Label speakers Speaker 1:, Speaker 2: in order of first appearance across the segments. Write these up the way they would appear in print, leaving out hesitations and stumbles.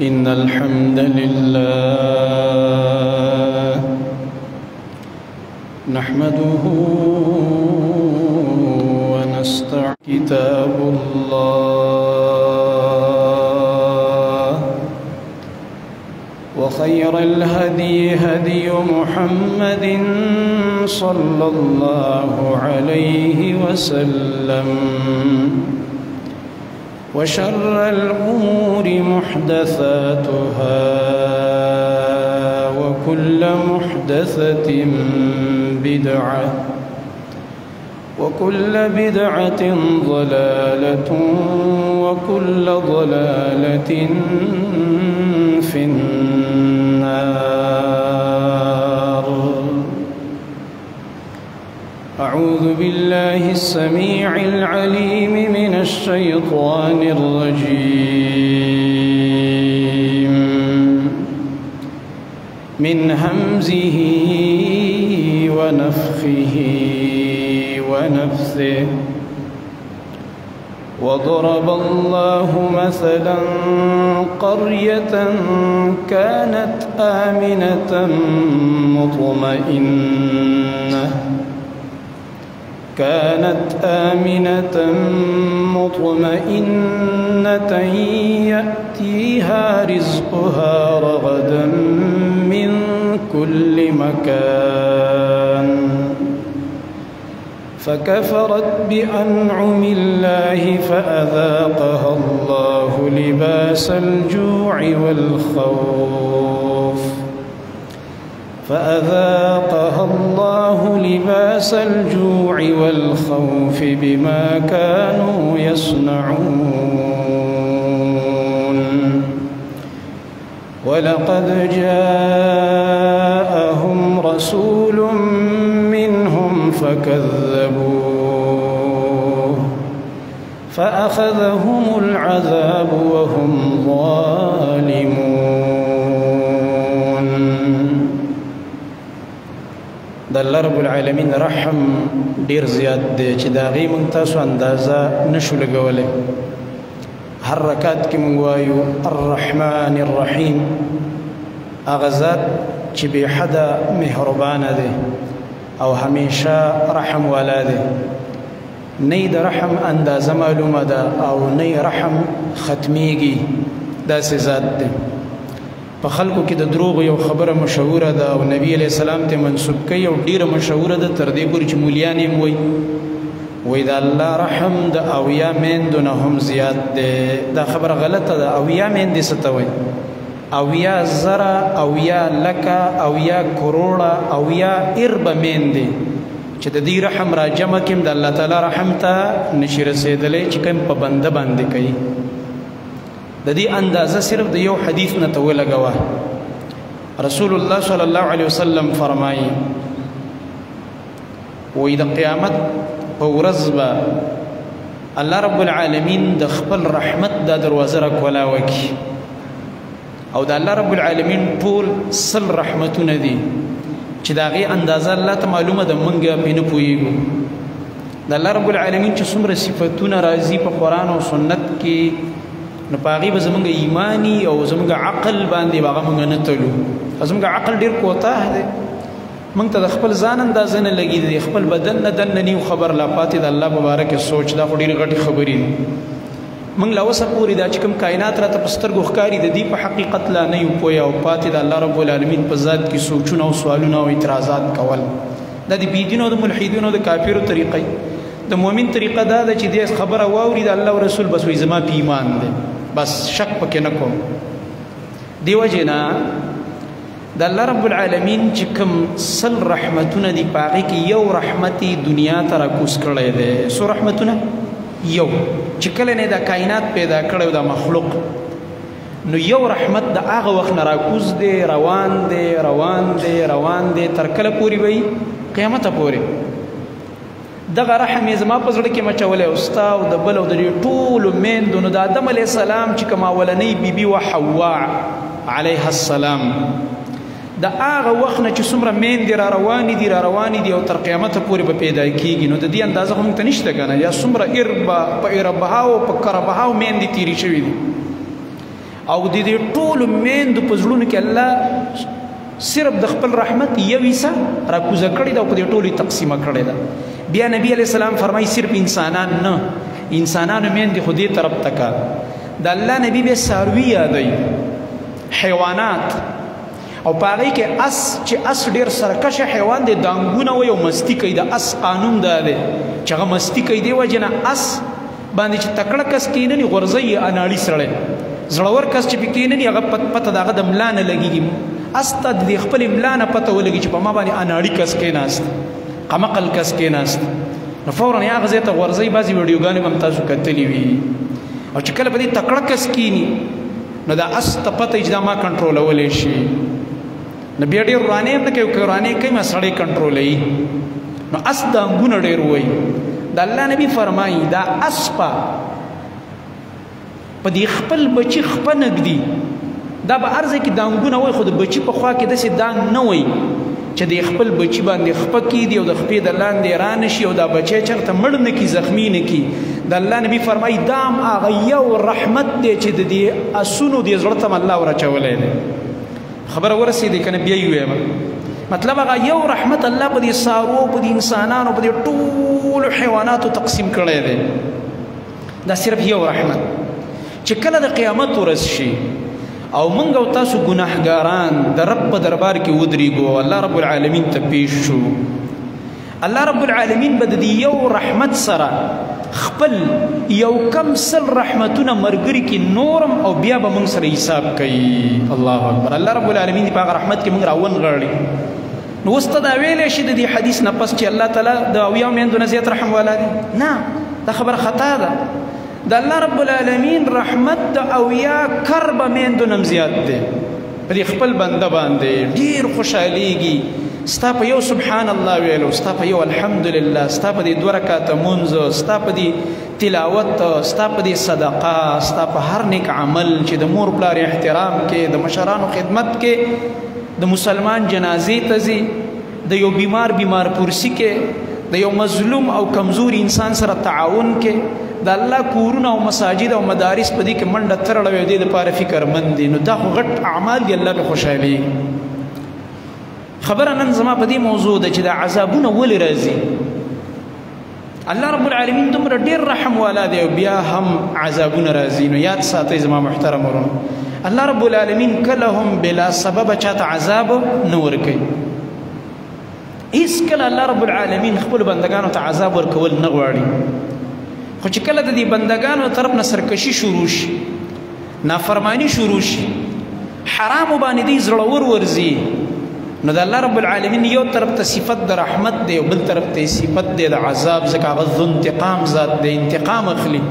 Speaker 1: إن الحمد لله نحمده ونستعين كتاب الله وخير الهدي هدي محمد صلى الله عليه وسلم وشر الأمور محدثاتها وكل محدثة بدعة وكل بدعة ضلالة وكل ضلالة في النار. أعوذ بالله السميع العليم من الشيطان الرجيم من همزه ونفخه ونفثه. وضرب الله مثلا قرية كانت آمنة مطمئنة يأتيها رزقها رغدا من كل مكان فكفرت بأنعم الله فأذاقها الله لباس الجوع والخوف بما كانوا يصنعون. ولقد جاءهم رسول منهم فكذبوه فأخذهم العذاب وهم ظالمون. د الله رب العالمین رحم ډیر زیات دی چې د هغې موږ تاسو اندازه نشو لګولی. هر رکعت کې موږ وایو الرحمن الرحیم، هغه ذات چې بې حده مهربانه دی او همیشه رحم والا دی. نه د رحم اندازه معلومه ده او نه رحم ختمیږي، داسې ذات دی. په خلکو کې د دروغ یو خبره مشهوره ده او نبی علیه السلام ته منسوب کوي او ډیره مشهوره ده، تر دې پورې چې مولیان یې وایي د الله رحم د اویا میندو نه هم زیات دی. دا خبره غلطه ده. اویا میندې څه ته وایي؟ اویا زره، اویا لکه، اویا کروڑه، اویا اربه میندې چې د دې رحم را جمع کړم د الله تعالی رحم ته نشي رسېدلی چې کوم په بنده باندې کوي. د دې اندازه صرف د یو حدیث نه ته ولګوه. رسول الله صلی الله علیه وسلم فرمایي وایي د قیامت په ورځ به الله رب العالمین د خپل رحمت دا دروازه راکولاوه کړي او د الله رب العالمین ټول سل رحمتونه دي چې د هغې اندازه الله ته معلومه ده، موږ پرې نه پوهېږو. د الله رب العالمین چې څومره صفتونه راځي په قرآن او سنت کې، نو په هغې به زموږ ایماني او زموږ عقل باندې به هغه موږ نه تلو. زموږ عقل ډېر کوتاه دی، موږ ته د خپل ځان اندازه نه لګېږي، خپل بدن نه دننه نیو خبر لا پاتې د الله په باره کې سوچ. دا خو ډېرې غټې خبرې دي. موږ لا اوسه پورې دا چې کوم کائنات راته په سترګو ښکاري د دې په حقیقت لا نه یو پوهه او پاتې د الله رب العالمین په ذات کې سوچونه او سوالونه او اعتراضات کول. دا د بېدینو او د ملحدینو او د کافرو طریقه. د مؤمن طریقه دا ده چې دې خبره واوري د الله او رسول، بس وایي زما په ایمان دی، بس شک پکې نه کوم. دې وجې نه د الله رب العالمین چې کوم سل رحمتونه دي په هغې کې یو رحمت دنیا ته راکوز کړی دی. څو رحمتونه؟ یو. چې کله نه دا کائنات پیدا کړی دا مخلوق، نو یو رحمت د هغه وخت نه راکوز دی، روان دی تر کله پورې وي؟ قیامته پورې. دغه رحم یې زما په زړه کې مچولی او ستا او د بل او د دې ټولو میندو. نو د آدم علیه السلام چې کومه اولنۍ بیبي وه حوا علیها السلام، د هغه وخت نه چې څومره میندې را روانې دي او تر قیامته پورې به پیدا کېږي، نو د دې اندازه خو موږ ته نشته که نه. یا څومره په اربهاو په کربهاو میندې تېرې شوي دي او د دې ټولو میندو په زړونو کې الله صرف د خپل رحمت یو حصہ راکوزه کړې ده او په دې ټولو تقسیمه کړې ده. بیا نبی علیه السلام فرمایي صرف انسانان نه، انسانانو میندې خو دې طرف ته کا د الله نبی به څاروي یادوي، حیوانات، او په هغې کې اس چې اس ډېر سرکشه حیوان دی، دانګونه وایي او مستي کوي. د اس قانون دا دی چې هغه مستي کوي، دې وجې نه اس باندې چې تکړه کس کښېنني غورځوي یې اناړي سړی، زړور کس چې پې کښېنني هغه پته د هغه د ملا نه لګېږي. اس ته د خپلې ملا نه پته ولګي چې په ما باندې اناړي کس کښېناست، قمقل کس کښېناست، نو فورا یې هغه ځای ته غورځوي. بعضې ویډیوګانې به هم تاسو کتلي وي. او چې کله په دې تکړه کس کښېني نو دا اس ته پته چې دا ما کنټرولولی شي، نو بیا ډېر ورانې هم نه کوي، که ورانې کوي ما سړی کنټرولوي. نو اس دانګونه ډېر وایي. د الله نبي فرمایي دا اس په دې خپل بچي خپه نږدي، دا به هر ځای کې دانګونه وایي، خو د بچي په خوا کې داسې دانګ نه وایي چې د خپل بچي باندې خپه کېږدي او د خپې د لاندې رانه شي او دا بچی چېرته مړ نه کړي، زخمي نه کړي. د الله نبي فرمایي دا هم هغه یو رحمت دی چې د دې اسونو دې زړه ته م الله ورچولی دی. خبره ورسېدې که نه بیا یې ویم، مطلب هغه یو رحمت الله په دې څاروو، په دې انسانانو، په دې ټولو حیواناتو تقسیم کړی دی. دا صرف یو رحمت چې کله د قیامت ورځ شي او موږ او تاسو ګناهګاران د رب په دربار کې ودرېږو، الله رب العالمین ته پیش شو، الله رب العالمین به د دې یو رحمت سره خپل یو کم سل رحمتونه مرګري کې نورم او بیا به موږ سره حساب کوي. الله اکبر. الله رب العالمین دې په هغه رحمت کې موږ راونغاړي. نو اوس ته دا ویلی شي د دې حدیث نه پس چې الله تعالی د اویاو میندو نه زیات رحم والا دی؟ نه، دا خبره خطا ده. د الله رب العالمین رحمت د اویا کربه میندو نه زیات دی. په دې خپل بنده باندې ډېر خوشحالیږي ستا په یو سبحان الله ویلو، ستا په یو الحمدلله، ستا په دې 2 رکعته مونځ، ستا په دې تلاوت، ستا په دې صدقه، ستا په هر نیک عمل چې د مور پلار احترام کې، د مشرانو خدمت کې، د مسلمان جنازې ته ځي، د یو بیمار پرسی کې، د یو مظلوم او کمزوري انسان سره تعاون کې، د الله کورونه او مساجد او مدارس په دې کې منډه ترړوي او دې دپاره فکرمند دي. نو دا خو غټ اعمال دي، الله پې خوشحالي. خبره نن زما په دې موضوع ده چې دا عذابونه ولې راځي. الله رب العالمین دومره ډېر رحم والا دی او بیا هم عذابونه راځي. نو یاد ساتئ زما محترم ورونو، الله رب العالمین کله هم بلا سببه چاته عذاب نه ورکوي. هیڅکله الله رب العالمین خپلو بندګانو ته عذاب ورکول نه غواړي. خو چې کله د دې بندګانو طرف نه سرکشي شروع شي، نافرمانی شروع شي، حرامو باندې دوی زړور ورځي، نو د الله رب العالمین یو طرف ته صفت د رحمت دی او بل طرف ته صفت دی د عذاب، ځکه هغه ذو انتقام ذات دی، انتقام اخلي.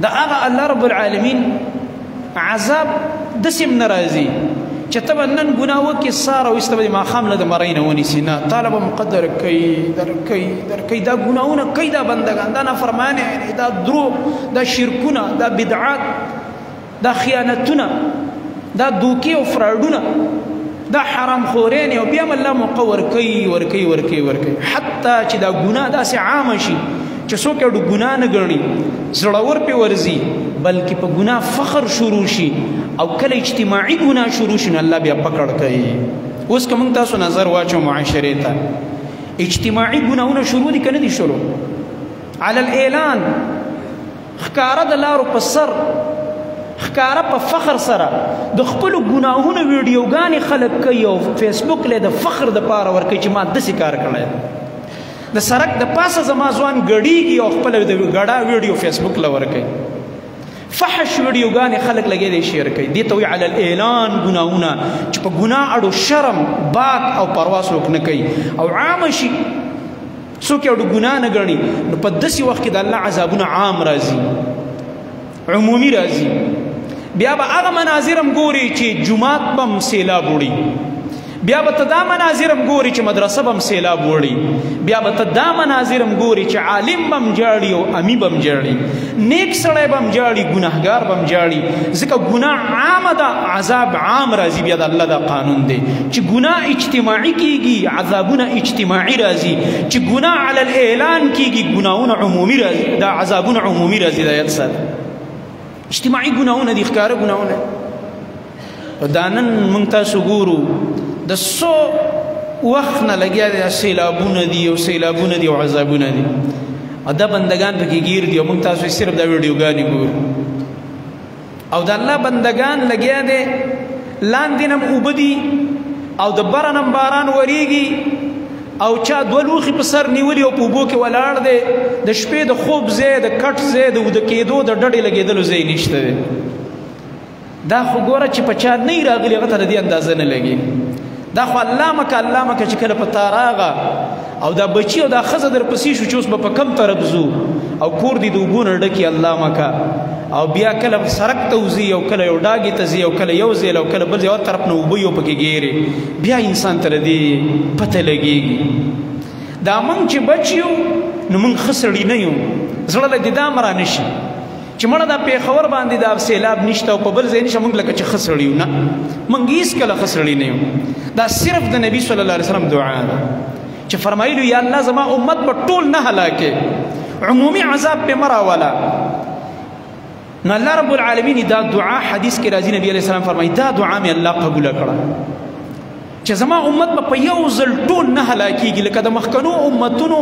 Speaker 1: د هغه الله رب العالمین عذاب داسې هم نه راځي چې ته به نن ګناه وکړې سهار او ایسته به دې ماښام له د مرۍ نه ونیسي. نه، تاله به مقدر کوي، درکوي. دا ګناهونه کوي دا بندګان، دا نافرمانۍ، دا دروغ، دا شرکونه، دا بدعات، دا خیانتونه، دا دوکې او فراډونه، دا حرام خورین، او بیا هم الله موقع ورکوي حتی چې دا ګناه داسې عامه شي چې څوک یې ګناه نه ګڼي، زړور پې ورځي، بلکې په ګناه فخر شروع شي، او کله اجتماعي ګناه شروع شي نو الله بیا پکړ کوي. اوس که موږ تاسو نظر واچو معاشرې ته، اجتماعي ګناهونه شروع دي که نه دي شروع؟ علی الاعلان، ښکاره د لارو په سر، ښکاره په فخر سره د خپلو ګناهونو ویډیوګانې خلک کوي او فیسبوک له د فخر دپاره ورکوي چې ما داسې کار کړی. د سړک د پاسه زما ځوان ګډېږي او خپله د ګډا ویډیو فیسبوک له ورکوي. فحش ویډیوګانې خلک لګیا دی شیر کوي. دې ته وایي علی الاعلان ګناهونه، چې په ګناه اړو شرم، باک او پروا څوک نه کوي او عامه شي، څوک یې اړو ګناه نه ګڼي. نو په داسې وخت کې د الله عذابونه عام راځي، عمومي راځي. بیا به هغه مناظر هم ګوري چې جومات به هم سیلاب وړي، بیا به ته دا مناظر هم ګوري چې مدرسه به هم سیلاب وړي، بیا به ته دا مناظر هم ګوري چې عالم به هم جاړي او امی به هم جاړي، نیک سړی به هم جاړي، ګناهګار به هم جاړي. ځکه ګناه عامه ده، عذاب عام راځي. بیا د الله دا قانون دی چې ګناه اجتماعي کېږي، عذابونه اجتماعي راځي. چې ګناه علی الاعلان کېږي، ګناهونه عمومي راځي، دا عذابونه عمومي راځي. دا یاد ساته. اجتماعي ګناهونه دي، ښکاره ګناهونه. دا نن موږ تاسو ګورو د څو وخت نه لګیا دي، سیلابونه دي او سیلابونه دي او عذابونه دي، او دا بندګان پکې ګیر دي او موږ تاسو صرف دا ویډیوګانې ګورو. او د الله بندګان لګیا دي، لاندې نه اوبه دي او د بره نه باران وریږي، او چا دوه لوښي په سر نیولي او په اوبو کې ولاړ دی، د شپې د خوب ځای، د کټ ځای، د وده کېدو د ډډې لګېدلو ځای نشته دی. دا خو ګوره چې په چا نه راغلي هغه ته د دې اندازه نه لګي. دا خو الله مکه الله مکه چې کله په تا راغه او دا بچي او دا ښځه درپسې شو چې اوس به په کم طرف ځو او کور دې د اوبو نه ډکي الله مکه، او بیا کله سړک ته وځي او کله یو ډاګې ته ځي او کله یو ځای او کله بل ځای، هر طرف نه اوبه یو پکې ګیرې، بیا انسان ته د دې پته لګېږي. دا موږ چې بچ یو نو موږ ښه سړي نه یو، زړه له دې دا م را نه شي چې مړه دا پېښور باندې دا سیلاب نشته او په بل ځای نشته، موږ لکه چې ښه سړي یو. نه، موږ هېڅکله ښه سړي نه یو. دا صرف د نبي صلی الله علیه وسلم دعا ده چې فرمایلو یا الله زما امت به ټول نه هلاکې، عمومي عذاب پې مه راوله. نو الله رب العالمین دا دعا حدیث کې راځي، نبی علیه السلام فرمایي دا دعا مې الله قبوله کړه چې زما امت به په یو ځل ټول نه هلاکېږي، لکه د مخکنو امتونو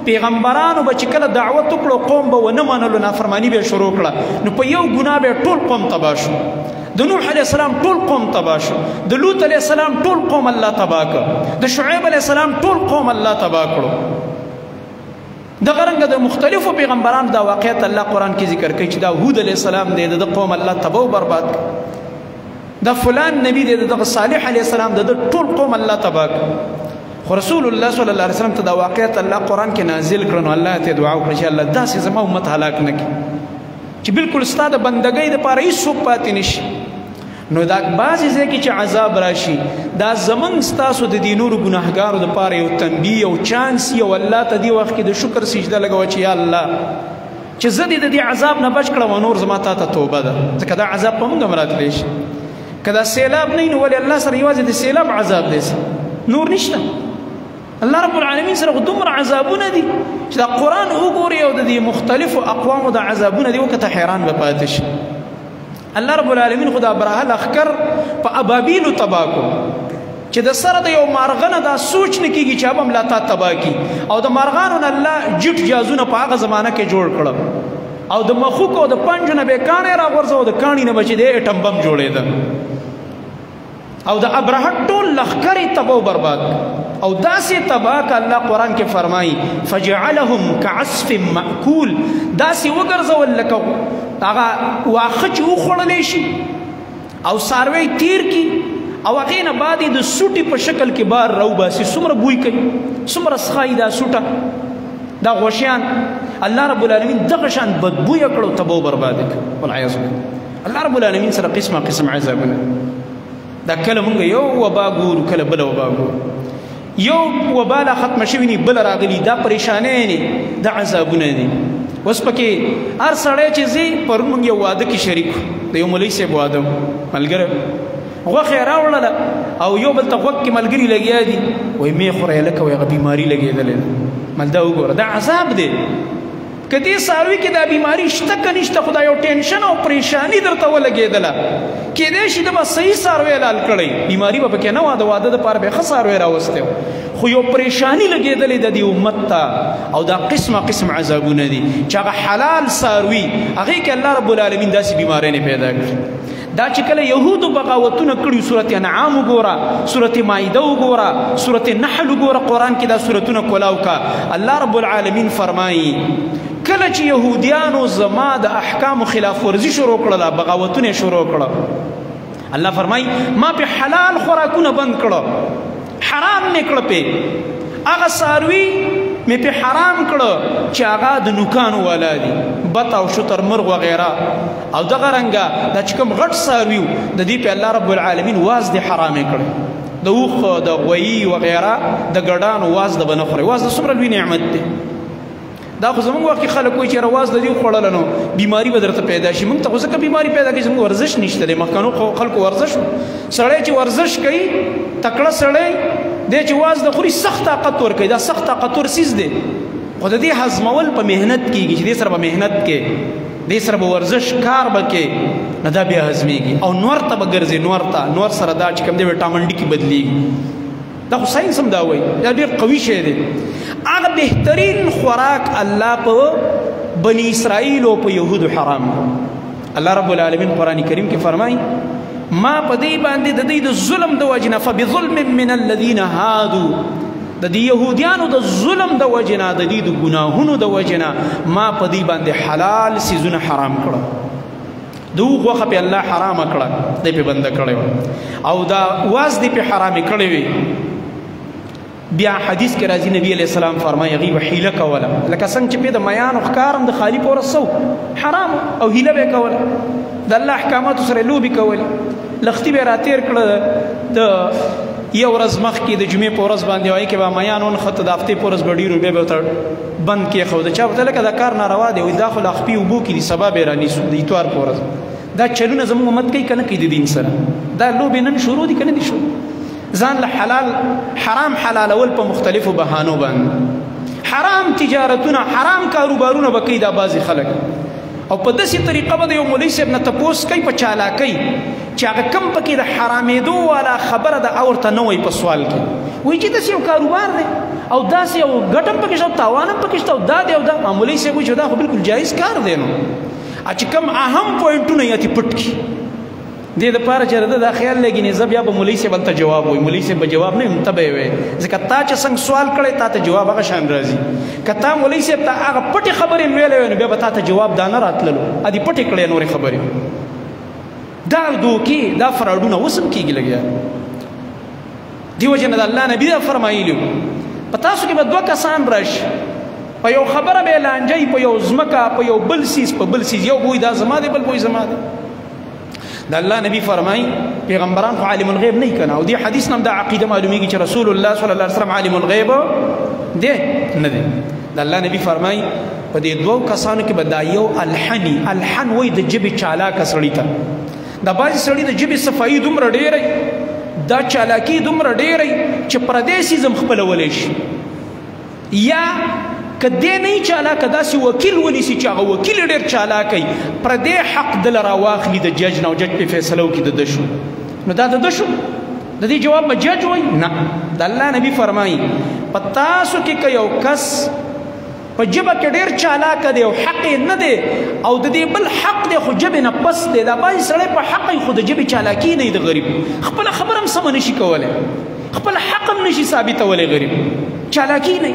Speaker 1: پیغمبرانو به چې کله دعوت وکړو قوم به ونه منلو، نافرماني به یې شروع کړه، نو په یو ګناه به ټول قوم تباه شو. د نوح علیه السلام ټول قوم تباه شو، د لوط علیه السلام ټول قوم الله تباه کړ، د شعیب علیه السلام ټول قوم الله تباه کړو. دغه رنګه د مختلفو پیغمبرانو دا واقعیت الله قرآن کې ذکر کوي چې دا هود علیه السلام دی، د قوم الله تباه و برباد کړ. دا فلان نبی دی، دغه صالح علیه السلام د ټول قوم الله تباه کړ. خو رسول الله صلی الله علیه وسلم ته دا واقعیت الله قرآن کې نازل کړ، نو الله ته دعا وکړه چې الله داسې زما امت هلاک نه کړي چې بالکل ستا د بندګۍ دپاره هېڅوک پاتې نه شي. نو دا بعضې ځای کې چې عذاب راشي، دا زمونږ ستاسو د دې نورو ګناهګارو دپاره یو تنبیه او چانس یو الله ته دې وخت کې د شکر سجده لګوه چې یا الله چې زه دې د دې عذاب نه بچ کړم او نور زما تا ته توبه ده، ځکه دا عذاب په موږ هم راتلی شي. که دا سیلاب نه وي نو ولې الله سره یوازې د سیلاب عذاب دی، نور نشته. الله رب العالمین سره خو دومره عذابونه دي چې دا قرآن وګوري او د دې مختلفو اقوامو د عذابونه دي وکته حیران به پاتې شي. الله رب العالمین خو دا ابرهه لښکر په ابابیلو تباه کړو چې د سره د یو مارغه نه دا سوچ نه کېږي چې هغه هم لا تا تباه کړي، او د مارغانو نه الله جټ جازونه په هغه زمانه کې جوړ کړل، او د مخوکو او د پنجو نه به یې کاڼی راغورځه او د کاڼي نه به چې دی اټم بم جوړېده، او د ابرهه ټول لښکر یې تباه و برباد او داسې تباه که الله قرآن کې فرمایي فجعلهم كعصف مأکول، داسې وګرځول لکه هغه واښه چې وخوړلی شي او څاروی تیر کي او هغې نه بعد یې د سوټې په شکل کې بار راوباسي، څومره بوی کوي، څومره څښایي دا سوټه، دا غوښیان. الله رب العالمین دغه شان بدبویه کړو، تباه و برباد یې کړو، والعیاذ بالله. الله رب العالمین سره قسمه قسم عذابونه. دا کله مونږ یو وبا ګورو، کله بله وبا ګورو، یو وبا لا ختمه شوي ني بله راغلي، دا پریشانۍ ني، دا عذابونه دي. اوس پکې هر سړی چې ځي، پرون مونږ یو واده کې شریک د یو مولوي صاحب واده ملګری غوښه یې راوړله او یو بل ته غوږ کې ملګري لګیا دي، وایي مې خورئ لکه وایي هغه بیماري لګېدلې ده. مل دا وګوره، دا عذاب دی. که دې څاروي کې دا بیماري شته که نشته، خو دا یو ټینشن او پریشاني درته ولګېدله، کېدای شي ده به صحیح څاروی حلال کړی، بیماري به پکې نه وه، د واده دپاره به یې ښه څاروی راوستی و، خو یو پریشاني لګېدلې د دې امت ته، او دا قسمه قسم عذابونه دي چې هغه حلال څاروي هغې کې الله رب العالمین داسې بیمارۍ پیدا کړي. دا چې کله یهودو بغاوتونه کړي، صورت انعام وګوره، صورت مائده وګوره، صورت نحل وګوره، قرآن کې دا صورتونه کولاو کا. الله رب العالمین فرمایي کله چې یهودیانو زما د احکامو خلاف ورزي شروع کړله، بغاوتونه شروع کړه، الله فرمایي ما په حلال خوراکونه بند کړه، حرام مې کړه، په هغه څاروي مې په حرام کړه چې هغه د نوکانو والا دي، بط او شتر مرغ وغیره، او دغه رنګه دا چې کوم غټ څاروي و د دې په الله رب العالمین واز دې حرامې کړی، د اوښ د غویي وغیره د ګډانو واز د به نه خورئ. واز د څومره لوی نعمت دی. دا خو زمونږ وخت کې خلک وایي چې رواز د دې وخوړله نو بیماري به درته پیدا شي. موږ ته خو ځکه بیماري پیدا کوي زموږ ورزش نشته دی. مخکنو خلکو ورزش سړی چې ورزش کوي تکړه سړی دی چې واز د خوري سخت طاقت ورکوي. دا سخت طاقتور څیز دی، خو د دې هضمول په محنت کېږي چې دې سره به محنت کې دې سره به ورزش کار به کې نه دا بیا هضمېږي او نور ته به ګرځي نور سره دا چې کوم دی وټامن ډي کې بدلېږي دا خو ساینس هم دا وایي دا ډېر قوي شی دی هغه بهترین خوراک الله په بني اسرائیل او په یهودو حرام الله رب العالمین قرآن کریم کې فرمایي ما په دې باندې د دې د ظلم د وجې نه فبظلم من الذین هادوا د دې یهودیانو د ظلم د وجې نه د دې د ګناهونو د وجې نه ما په دې باندې حلال څیزونه حرام کړه د اوښ غوښه پې الله حرامه کړه دی پې بنده کړی او دا واز دی پې حرامې کړی وي بیا حدیث کې راځي نبی علیہ السلام فرمایي هغوی به حیله کوله لکه څنګه چې پې د میانو ښکار هم د خالي په ورځ سو حرام او هیله به یې کوله د الله احکاماتو سره لوبې کولې لښتي به یې راتېر کړه د یو ورځ مخکې د جمعې په ورځ باندې هغې کې به میان ونښته د هفتې په ورځ به ډېرو بیا به ورته بند کېښوده چا ورته لکه دا کار ناروا دی وایي دا خو له خپې اوبو کې دي سبا به یې رانیسو د اتوار په ورځ دا چلونه زموږ امت کوي که نه کوي د دین سره دا لوبې نن شروع دي که نه دي شروع ځان له حرام حلالول په مختلفو بهانو باندې حرام تجارتونه حرام کاروبارونه به کوي دا بعضې خلک او په داسې طریقه به د یو مولوي صاحب نه تپوس کوي په چالاکۍ چې هغه کم پکې د حرامېدو والا خبره ده او ورته نه وایي په سوال کې وایي چې داسې یو کاروبار دی او داسې یو ګټه هم پکې شته او تاوان هم پکې شته او دا دی او دا مولوي صاحب وایي چې دا خو بلکل جایز کار دی نو چې کم اهم پوینټونه یې اتې پټ کړي دې دپاره چې ده دا خیال لګي نه زه بیا به مولوي صاحب هلته جواب وایي مولوي صاحب به جواب نه وي ته به یې وایې ځکه تا چې څنګه سوال کړی تا ته جواب هغه شان راځي که تا مولوي صاحب ته هغه پټې خبرې ویلی وی نو بیا به تا ته جواب دا نه راتللو ادې پټې کړې نورې خبرې دا دوکې دا فراډونه اوس هم کېږي لګیا دې وجې نه د الله نبي دا فرمایلي په تاسو کې به دوه کسان راشي په یو خبره به یې لانجئ په یو ځمکه په یو بل سیز په بل سیز یو بوی دا زما دی بل بوی زما دی د الله نبی فرمایي پیغمبران خو عالم الغیب نه که نه او دې حدیث نه هم دا عقیده معلومیږي چې رسول الله صلی الله علیه وسلم عالم الغیب دی نه دی د الله نبی فرمایي په دې دوو کسانو کې به دا یو الحن وایي د ژبې چالاکه سړي ته دا بعضې سړي د ژبې صفایي دومره ډېری دا چالاکي دومره ډېری چې پردی سیز هم خپلولی شي یا که دې نه چالاکه داسې وکیل ونیسي چې هغه وکیل ډېر چالاکی پردی حق دله راواخلي د جج نه او جج پې فیصله وکړي د ده شو نو دا د ده شو د دې جواب به جج وایي نه د الله نبي فرمایي په تاسو کې که یو کس په ژبه کې ډېر چالاکه دی او حق یې نه دی او د دې بل حق دی خو ژبې نه پس دی دا بعضې سړی په حق یې خو د ژبې چالاکي نه د غریب خپله خبره هم سمه نشي کولی خپل حق هم نشي ثابتولی غریب چالاکي نه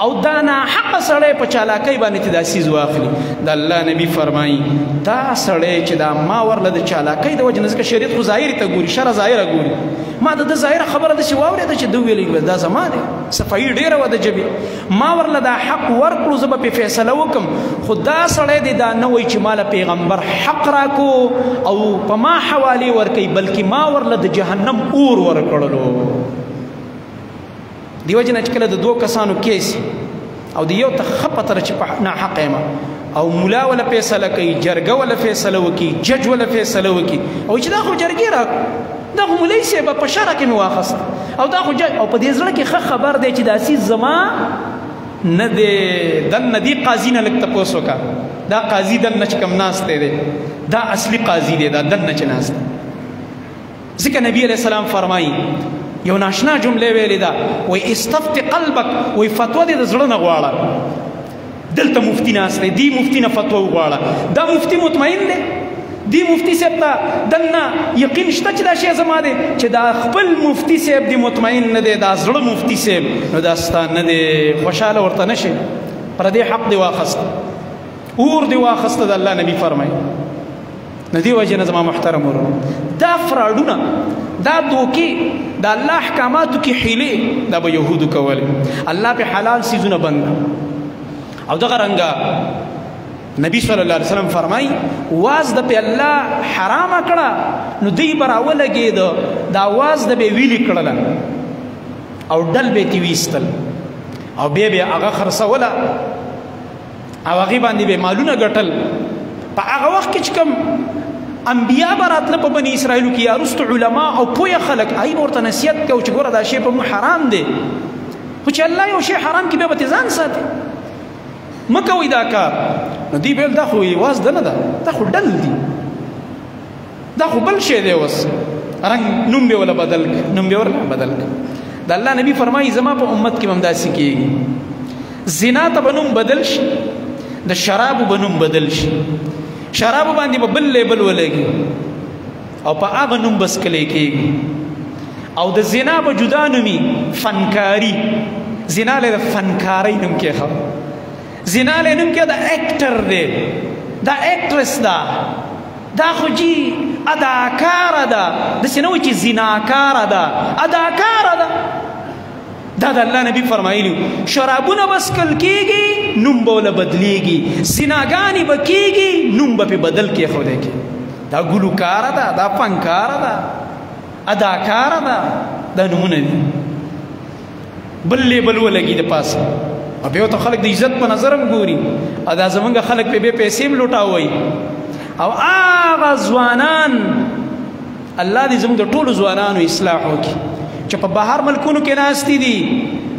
Speaker 1: او دا ناحقه سړی په چالاکۍ باندې چې دا سیز واخلي د الله نبي فرمایي دا سړی چې دا ما ورله د چالاکۍ د وجې نه ځکه شریعت خو ظاهرې ته ګوري شرع ظاهره ګوري ما د ده ظاهره خبره داسې واورېده چې ده ویلی دا زما دی صفایي ډېره وه د ژبې ما ورله دا حق ورکړو زه به پې فیصله وکړم خو دا سړی دی دا نه وایي چې ما له پیغمبر حق راکو او په ما حوالې ورکوي بلکې ما ورله د جهنم اور ورکړلو دی وجه نه چې کله د دوو کسانو کیس او د یو ته ښه پته ده چې په ناحقه یم او ملا وله فیصله کوي جرګه وله فیصله وکړي جج وله فیصله وکړي او چې دا خو جرګې راکړو دا خو مولوي صاحب په شرع کې مې واخیسته او دا خو جج او په دې زړه کې ښه خبر دی چې دا سیز زما نه دی دننه دې قاضي نه لږ تپوس وکړه دا قاضي دننه چې کوم ناستی دی دا اصلي قاضي دی دا دننه چې ناست ځکه نبي علیه السلام فرمایي یو ناشنا جمله ویلې ده وای استفت قلبک وای فتوا دې د زړه نه غواړه دلته مفتی ناست دی دی مفتی نه فتوا وغواړه دا مفتی مطمئن دی دی مفتی صاحب ته دننه یقین شته چې دا شی زما دی چې دا خپل مفتی صاحب دی مطمئن نه دی دا زړه مفتی صاحب نو دا ستا نه دی خوشحاله ورته نه شي پردې حق دی واخیسته اور دی واخیسته د الله نبي فرمایي نو دې وجې نه زما محترم ورونو دا فراډونه دا دوکې د الله احکاماتو کې حیلې دا به یهودو کولې الله پې حلال سیزونه بند او دغه رنګه نبی صلی الله علیه وسلم فرمایي واز د پې الله حرامه کړه نو دوی به راولګېده دا واز د به ویلې کړله او ډل به یې ویستل او بیا به هغه خرڅوله او هغې باندې به مالونه ګټل په هغه وخت کې چې کوم انبیا به راتله په بني اسرائیلو کې یا وروستو علما او پویه خلک هغوی به ورته نصیحت کوي چې ګوره دا شی په موږ حرام دی خو چې الله یو شی حرام کړي بیا به ځان ساتي مه کوئ دا کار نو دوی به ویل دا خو یوازې ده نه ده دا خو ډل دي دا خو بل شی دی اوس رنګ نوم به ولا بدل نوم به ورله بدل د الله نبی فرمایي زما په امت کې هم داسې کېږي زنا ته به نوم بدل شي د شرابو به نوم بدل شي شرابو باندې به بل لیبل ولګي او په هغه نوم بس کلی کېږي او د زنا به جدا نومي فنکاري زنا له فنکارۍ نوم کېښه زنا له نوم کې د اکټر دی دا اکټرس ده دا خو جي اداکاره ده داسې نه وایي چې زناکاره ده اداکاره ده دا د الله نبی فرمایلي شرابونه به څښل کېږي نوم به ورله بدلېږي زناګانې به کېږي نوم به پرې بدل کېښودی کېږي دا ګلوکاره ده دا فنکاره ده اداکاره ده دا نومونه دي بل لیبل ولګي د پاسه او بیا ورته خلک د عزت په نظر هم ګوري او دا زمونږ خلک پرې بیا پیسې هم لوټاوئ او هغه ځوانان الله دې زموږ د ټولو ځوانانو اصلاح وکړي چې په بهر ملکونو کې ناستې دي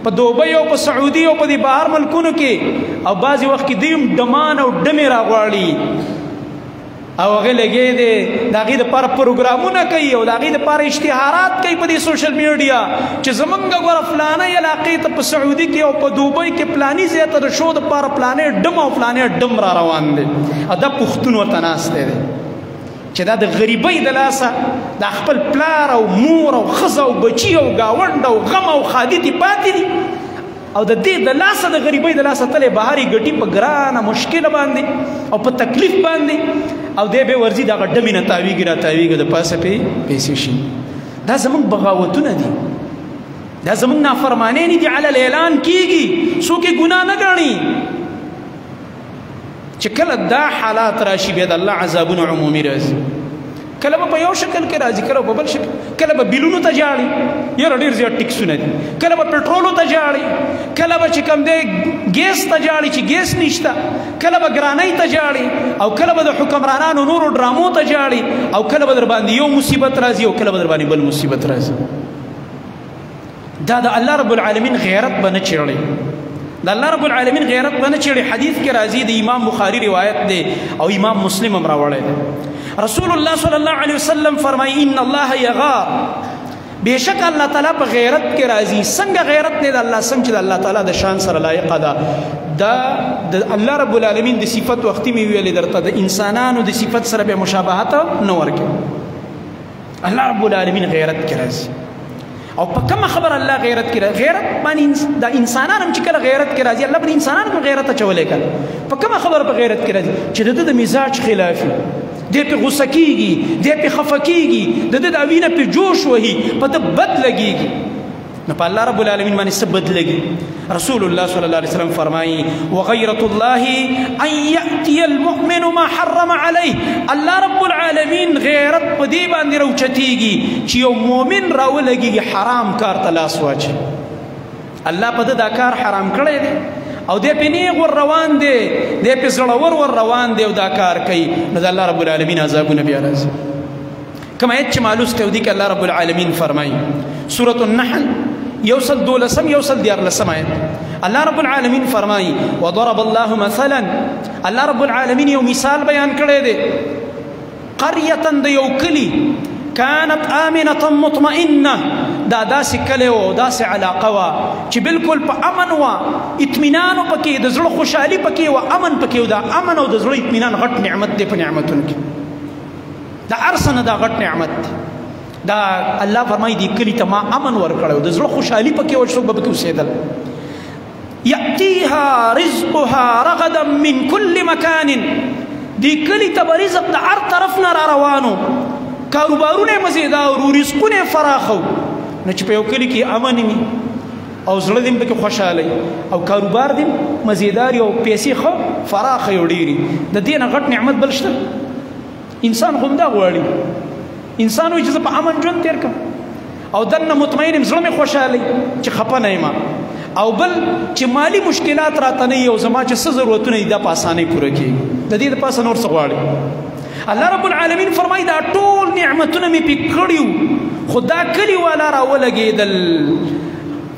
Speaker 1: په دوبۍ او په سعودي او په دې بهر ملکونو کې او بعضې وخت کې دوی هم ډمان او ډمې راغواړي او هغې لګې دی د هغې دپاره پروګرامونه کوي او د هغې دپاره اشتهارات کوي په دې سوشل میډیا چې زمونږ ګوره فلانۍ علاقې ته په سعودي کې او په دوبۍ کې پلاني ځای ته د شو دپاره پلانۍ ډم او پلانۍ ډم را روان دی او دا پښتون ورته ناستی دی چې دا د غریبۍ د لاسه دا خپل پلار او مور او ښځه او بچي او ګاونډ او غم او خادتې پاتې دي او د دې د لاسه د غریبۍ د لاسه تلې بهارې ګټي په ګرانه مشکله باندې او په تکلیف باندې او دی به ورځي دغه ډمې نه تاویږي را تاویږي د پاسه پې پیسې شي دا زموږ بغاوتونه دي دا زموږ نافرمانۍ نه دي علی الاعلان کېږي څوک یې ګناه نه ګڼي چې کله دا حالات راشي بیا د الله عذابونه عمومي راځي کله به په یو شکل کې راځي کله په بل شکل کله به بیلونو ته جاړي یاره ډېر زیات ټیکسونه دي کله به پټرولو ته جاړي کله به چې کوم دی ګیس ته جاړي چې ګیس نشته کله به ګرانۍ ته جاړي او کله به د حکمرانانو نورو ډرامو ته جاړي او کله به در باندې یو مصیبت راځي او کله به در باندې بل مصیبت راځي دا د الله رب العالمین غیرت به نه چیړي د الله رب العالمین غیرت به نه چیړي حدیث کې راځي د امام بخاري روایت دی او امام مسلم هم راوړی دی رسول الله صلی الله علیه وسلم فرمایي ان الله یغار بېشک الله تعالی په غیرت کې راځي څنګه غیرت دی د الله څنګه چې د الله تعالی د شان سره لایقه ده دا د الله رب العالمین د صفت وختي مې ویلې درته د انسانانو د صفت سره به مشابهت نه ورکوي الله رب العالمین غیرت کې راځي او په کومه خبر الله غیرت کې راځي غیرت باندې د انسانانو چې کله غیرت کې راځي الله په انسانانو غیرت اچولې کړه په کومه خبر په غیرت کې راځي چې د مزاج خلافي دی په غوسه کېږي دی په خفه کېږي د ده د وینه په جوش وهي په ده بد لګېږي نو په الله رب العالمین باندې څه بد لګي رسول الله صلی الله علیه وسلم فرمایي وغیرة الله ان یأتي المؤمن ما حرم علیه الله رب العالمین غیرت په دې باندې راوچتېږي چې یو مؤمن راولګېږي حرام کار ته لاس واچي الله په ده دا کار حرام کړی دی او دی پې نیغ ور روان دی دی پې زړور ور روان دی او دا کار کوي نو د الله رب العالمین عذابونه بیا راځي کوم آیت چې مالوس ته ودي کې الله رب العالمین فرمایي سورة النحل یوصل 12 یوصل 14 آیت الله رب العالمین فرمایي وضرب الله مثلا الله رب العالمین یو مثال بیان کړی دی قرية د یو کلي كانت آمنة مطمئنة دا داسې کلی و داسې علاقه وه چې بلکل په امن وه اطمینان پکې د زړه خوشحالي پکې وه امن پکې و دا امن او د زړه اطمینان غټ نعمت دی په نعمتونو کې دا هر څه نه دا غټ نعمت دی دا الله فرمایي دې کلي ته ما امن ورکړی و د زړه خوشحالي پکې وه چې څوک به پکې اوسېدل یأتیها رزقها رغدا من کل مکان دې کلي ته به رزق د هر طرف نه را روانو کاروبارونه مزیدار او رزقونه فراخو نو چې په یو کلي کې امن وي او زړه دې پکې خوشحالی او کاروبار دې مزیدار او پیسې ښه فراخه یو ډېري د دې نه غټ نعمت بل شته انسان خو همدا غواړي انسان وایي چې زه په امن ژوند تېر کړم او دننه مطمئن یم زړه مې خوشحالی چې خفه نه یم او بل چې مالی مشکلات راته نه وي او زما چې څه ضرورتونه دي دا په اسانۍ پوره کېږي د دې دپاسه نور څه غواړي الله رب العالمین فرمایي دا ټول نعمتونه مې پې کړي خو دا کلي والا راولګېدل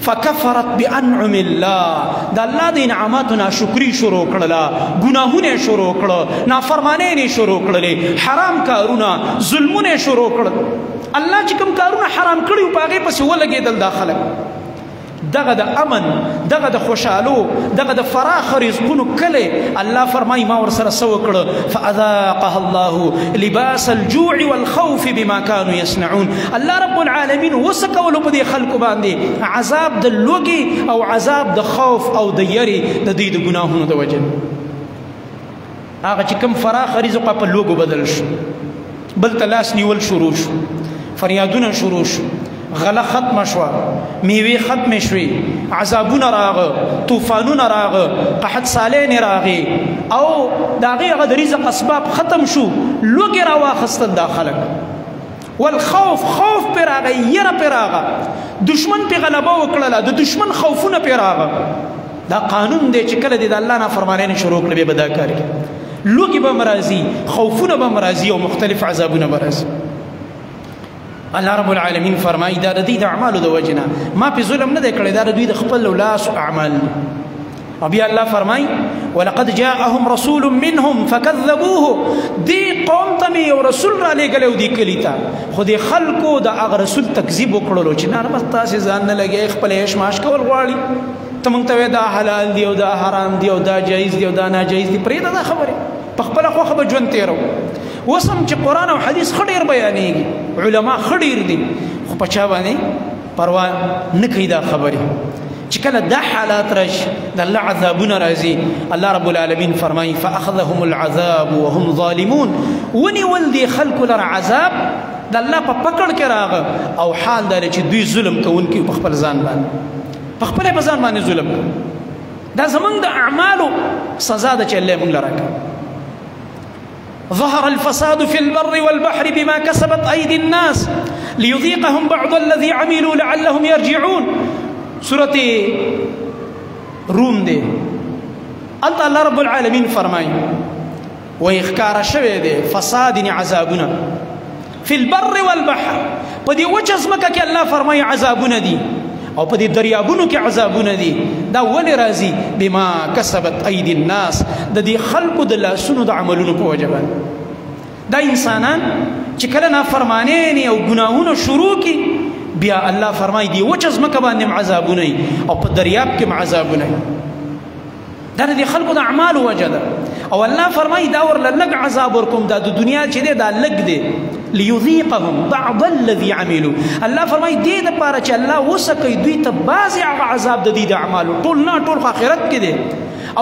Speaker 1: فکفرت بانعم الله د الله د انعاماتو ناشکري شروع کړله ګناهونه شروع کړه نافرمانۍ یې شروع کړلې حرام کارونه ظلمونه شروع کړل الله چې کوم کارونه حرام کړي په هغې پسې ولګېدل دا خلک دغه د امن دغه د خوشحالو دغه د فراخ رزقونو کله الله فرمایي ما ورسره څه وکړه فاذاقها الله لباس الجوع والخوف بما كانوا يصنعون الله رب العالمین وسکولو په دې خلکو باندې عذاب د لوږې او عذاب د خوف او د یری د دوی د ګناهونو د وجه هغه چې کوم فراخ رزق په لوږو بدل شو بل ته لاس نیول شروع شو فریادونه شروع شو غله ختم شو میوه ختم شوي عذابونه راغه طوفانونه راغه قحط سالین راغي او داغه هغه د رزق اسباب ختم شو لوګي را واخستل دا خلک والخوف خوف پر راغی یره پر راغه دشمن په غلبه وکړه د دشمن خوفونه پر راغه دا قانون دی چې کله د الله نافرمانی شروع کړي به بدا کوي لوګي به مرضی خوفونه به مرضی او مختلف عذابونه مرضی الله رب العالمین فرمایي دا د دې د اعمالو د وجنه ما په ظلم نه دی کړی دا د دوی د خپل لاس اعمال او بیا الله فرمایي ولقد جاءهم رسول منهم فكذبوه دی قوم ته یو رسول را لېږلی دی کلي ته خو د خلکو د هغه رسول تکذیب وکړلو چې نه بس تاسې ځان نه لګئ خپل عیش معاش کول غواړي ته موږ ته دا حلال دی او دا حرام دی او دا جایز دی او دا ناجایز دی پرېږده دا خبرې په خپله خوښه به ژوند تېرو اوس هم چې قرآن او حدیث ښه ډېر بیانېږي علما ښه ډېر دي خو په چا باندې پروا نه کوي دا خبرې چې کله دا حالات راشي د الله عذابونه راځي الله رب العالمین فرمایي فاخذهم العذاب وهم ظالمون ونیول دي خلکو لره عذاب د الله په پکړ کې راغه او حال دا چې دوی ظلم کوونکي په خپل ځان باندې په خپل په ځان باندې ظلم دا زمونږ د اعمالو سزا ده چې الله موږ لره کوي ظهر الفساد في البر والبحر بما كسبت أيدي الناس ليذيقهم بعض الذي عملوا لعلهم يرجعون سورة روم دي الله رب العالمين فرماي ويخكار شوي دي فساد عذابنا في البر والبحر بدي وجه اسمك الله فرماي عذابنا دي او په دې دریابونو کې عذابونه دي دا ولې راځي بما کسبت ایدی الناس د دې خلکو د لاسونو د عملونو په وجه باندې دا انسانان چې کله نافرماني او ګناهونه شروع کی بیا الله فرمایي دی وجه ځمکه باندې عذابونه او په دریاب کې عذابونه دا د خلکو د اعمال وجه ده او الله فرمایي دا ورله لږ عذاب ورکوم دا د دنیا چې دی دا لږ دی ليذيقهم بعض الذي عملوا الله فرمای دې د پاره چې الله وسکي دوی ته بعض عذاب د دې د اعمالو ټول نه ټول آخرت کې دي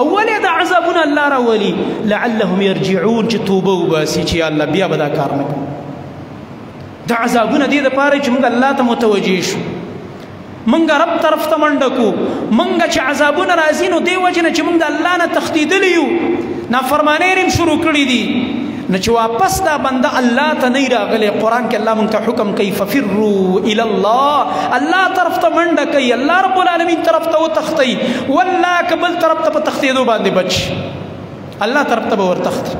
Speaker 1: اول د عذابونه الله راولي لعلهم يرجعون چې توبه وباسي چې الله بیا به دا کار نه کوي د عذابونه دې د پاره چې موږ الله ته متوجي شو منګه رب طرف ته منډه کو منګه چې عذابونه راځي نو دی وجه نه چې موږ د الله نه تختیدلی یو نافرمانی ریم شروع کړی دي نو چې واپس دا بنده الله ته نه راغلی قرآن کې الله موږ ته حکم کوي ففروا الى الله الله طرف ته منډه کوي الله رب العالمین طرف ته وتختی والله کبل طرف ته په تختیدو باندې بچ الله طرف ته به ورتختی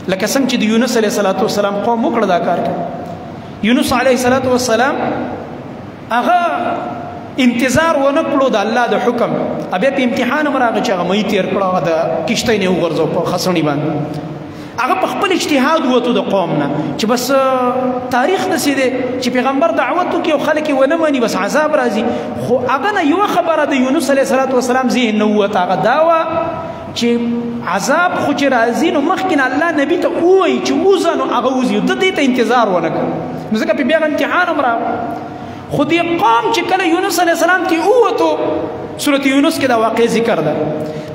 Speaker 1: لکه څنګه چې د یونس علیه السلام قوم وکړه دا کار کوي یونس علیه السلام هغه انتظار ونه کړو د الله د حکم بیا په امتحان هم راغی چې هغه مې تېر کړه د کښتۍ نه وغورځو په خسڼي باندې هغه په خپل اجتهاد وته د قوم نه چې بس تاریخ داسې دی چې پیغمبر دعوت وکړي او خلک یې ونه مني بس عذاب راځي خو هغه نه یوه خبره د یونس علیه السلام ذهن نه ووته هغه دا وه چې عذاب خو چې راځي نو مخکې نه الله نبي ته ووایي چې وځه نو هغه وځي ده دې ته انتظار ونه کړ نو ځکه په بیا امتحان هم راغی خو دې قوم چې کله یونس علیه السلام ته ووتو سورت یونس کې دا واقع ذکر ده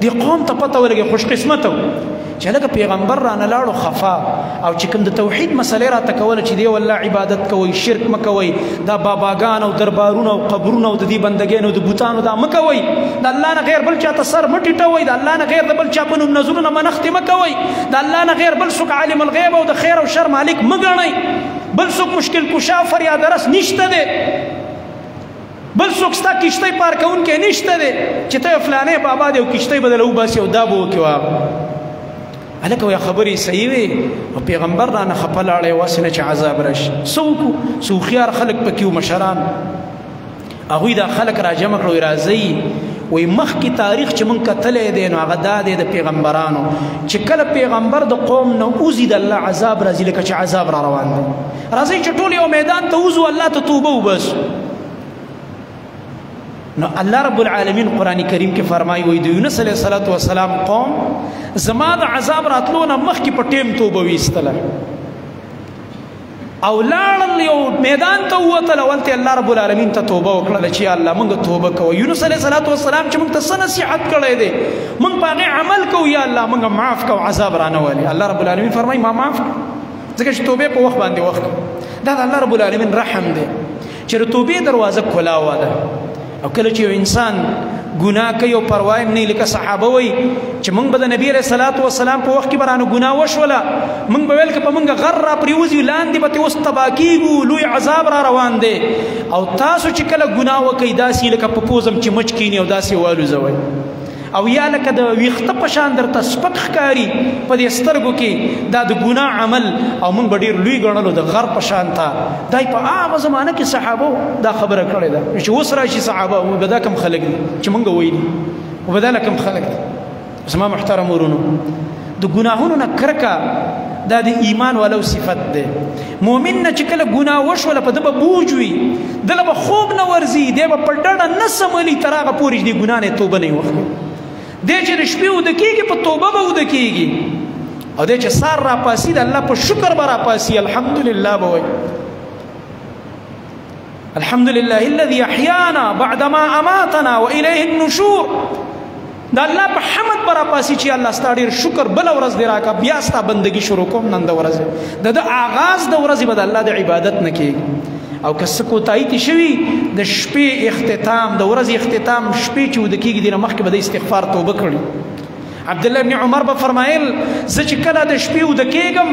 Speaker 1: دې قوم ته پته ولګي خوش قسمته چې لکه پیغمبر رانه لاړو خفا او چې کوم د توحید مسلې راته کوله چې دی والله عبادت کوئ شرک مه کوئ دا باباګان او دربارونه او قبرونه او د دې بندګیانو د بوتانو دا مه کوئ د الله نه غیر بل چاته سر مه ټیټوئ د الله نه غیر د بل چا په نوم نظرونه منښتې مه کوئ د الله نه غیر بل څوک عالم الغیب او د خیر او شر مالک مه ګڼئ بل څوک مشکل کشا فریاد رس نشته دی بل څوک ستا کښتۍ پار کوونکی نشته دی چې ته فلانی بابا دی او کښتۍ به دله وباسي او دا به وکړي واغه هلکه وایي خبرې صحیح وې او پیغمبر رانه خفه لاړی واسې نه چې عذاب راشي څه وکړو څه هوښیار خلک پکې وو مشران هغوی دا خلک راجمع کړو راځئ وایي مخکې تاریخ چې موږ کتلی دی نو هغه دا دی د پیغمبرانو چې کله پیغمبر د قوم نه وځي د الله عذاب راځي لکه چې عذاب را روان دی راځئ چې ټول یو میدان ته وځو الله ته توبه وباسو نو الله رب العالمین قرآن کریم کې فرمایي وایي د یونس علیه السلام قوم زما د عذاب راتلو نه مخکې په ټیم توبه ویستله او لاړل یو میدان ته ووتل اولته الله رب العالمین ته توبه وکړله چې الله موږ توبه کوو یونس علیه السلام چې موږ ته څه نصیحت کړی دی موږ په هغې عمل کوو یا الله موږ معاف کوو عذاب رانه ولي الله رب العالمین فرمایي ما معاف ځکه چې توبې په وخت باندې وخت دا د الله رب العالمین رحم دی چې د توبې دروازه کلاوه ده او کله چې یو انسان ګناه کوي او پروا یې نه لکه صحابه وایي چې موږ به د نبي علیه السلام په وخت کې به رانه ګناه وشوله موږ به ویل که په موږ غر را پرېوځي لاندې به ترې اوس تباه کېږو لوی عذاب را روان دی او تاسو چې کله ګناه وکئ داسې لکه په پوزم چې مچ کیني او داسې والوځوئ او یا لکه د ویښته په شان درته سپک ښکاري په دې سترګو کې دا د ګناه عمل او موږ به ډېر لوی ګڼلو د غر په شان ته دا په هغه زمانه کې صحابو دا خبره کړې ده چې اوس راشي صحابه به دا کم خلک دي چې موږ ویلي به دا کم خلک دي زما محترم ورونو د ګناهونو نه کرکه دا د ایمان ولو صفت دی مؤمن نه چې کله ګناه وشوله په ده به بوج وي دله به خوب نه ورځي دی به په ډډه نه سملي تر هغه پورې چې د ګناه نه توبه نه وي وکړي دی چې د شپې اوده کېږي په توبه به اوده کېږي او دی چې سار راپاسي د الله په شکر به راپاسي الحمدلله به وایي الحمدلله الذي احیانا بعدما اماتنا والیه النشور دا الله په حمد به راپاسي چې الله ستا ډېر شکر بله ورځ دې راکړه بیا ستا بندګي شروع کوم نن د ورځې د آغاز د ورځې به د الله د عبادت نه کېږي او که څه کوتاهي تې شوي د شپې اختتام د ورځې اختتام شپې چې وده کېږي دې نه مخکې به د استغفار توبه کړي عبدالله ابن عمر به فرمایل زه چې کله د شپې وده کېږم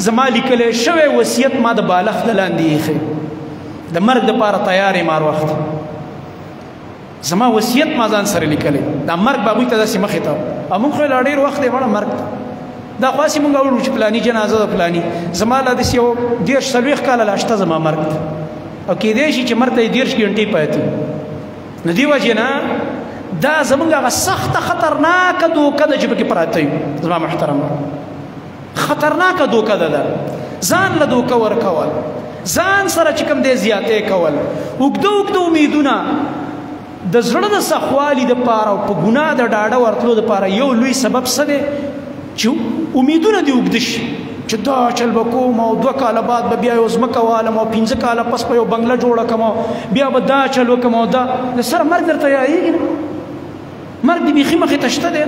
Speaker 1: زما لیکلی شوی وصیت ما د بالښت د لاندې ایښی د مرګ دپاره تیار یم هر وخت زما وصیت ما ځان سره لیکلی دا مرګ به هغوی ته داسې مخې ته او موږ خو لا ډېر وخت دی مړه مرګ ته دا خو هسې موږ اورو چې پلاني جنازه د پلاني زما لا داسې یو 30-40 کاله لا شته زما مرګ ته او کېدای شي چې مرګ ته یې 30 ګنټې پاتې نو دې وجې نه دا زموږ هغه سخته خطرناکه دوکه ده چې پکې پراته یو زما محترم خطرناکه دوکه ده ځان له دوکه ورکول ځان سره چې کوم دی زیاتې کول اوږده اوږده امیدونه د زړه د سخوالي دپاره او په ګناه د ډاډه ورتلو دپاره یو لوی سبب څه دی چې امیدونه دې اوږده شي چې دا چل به کوم او 2 کاله بعد به بیا یو ځمکه والم او 5 کاله پس به یو بنګله جوړه کړم بیا به دا چل وکړم او دا د سره مرګ درته یادېږي نه مرګ دې بیخي مخې ته شته دی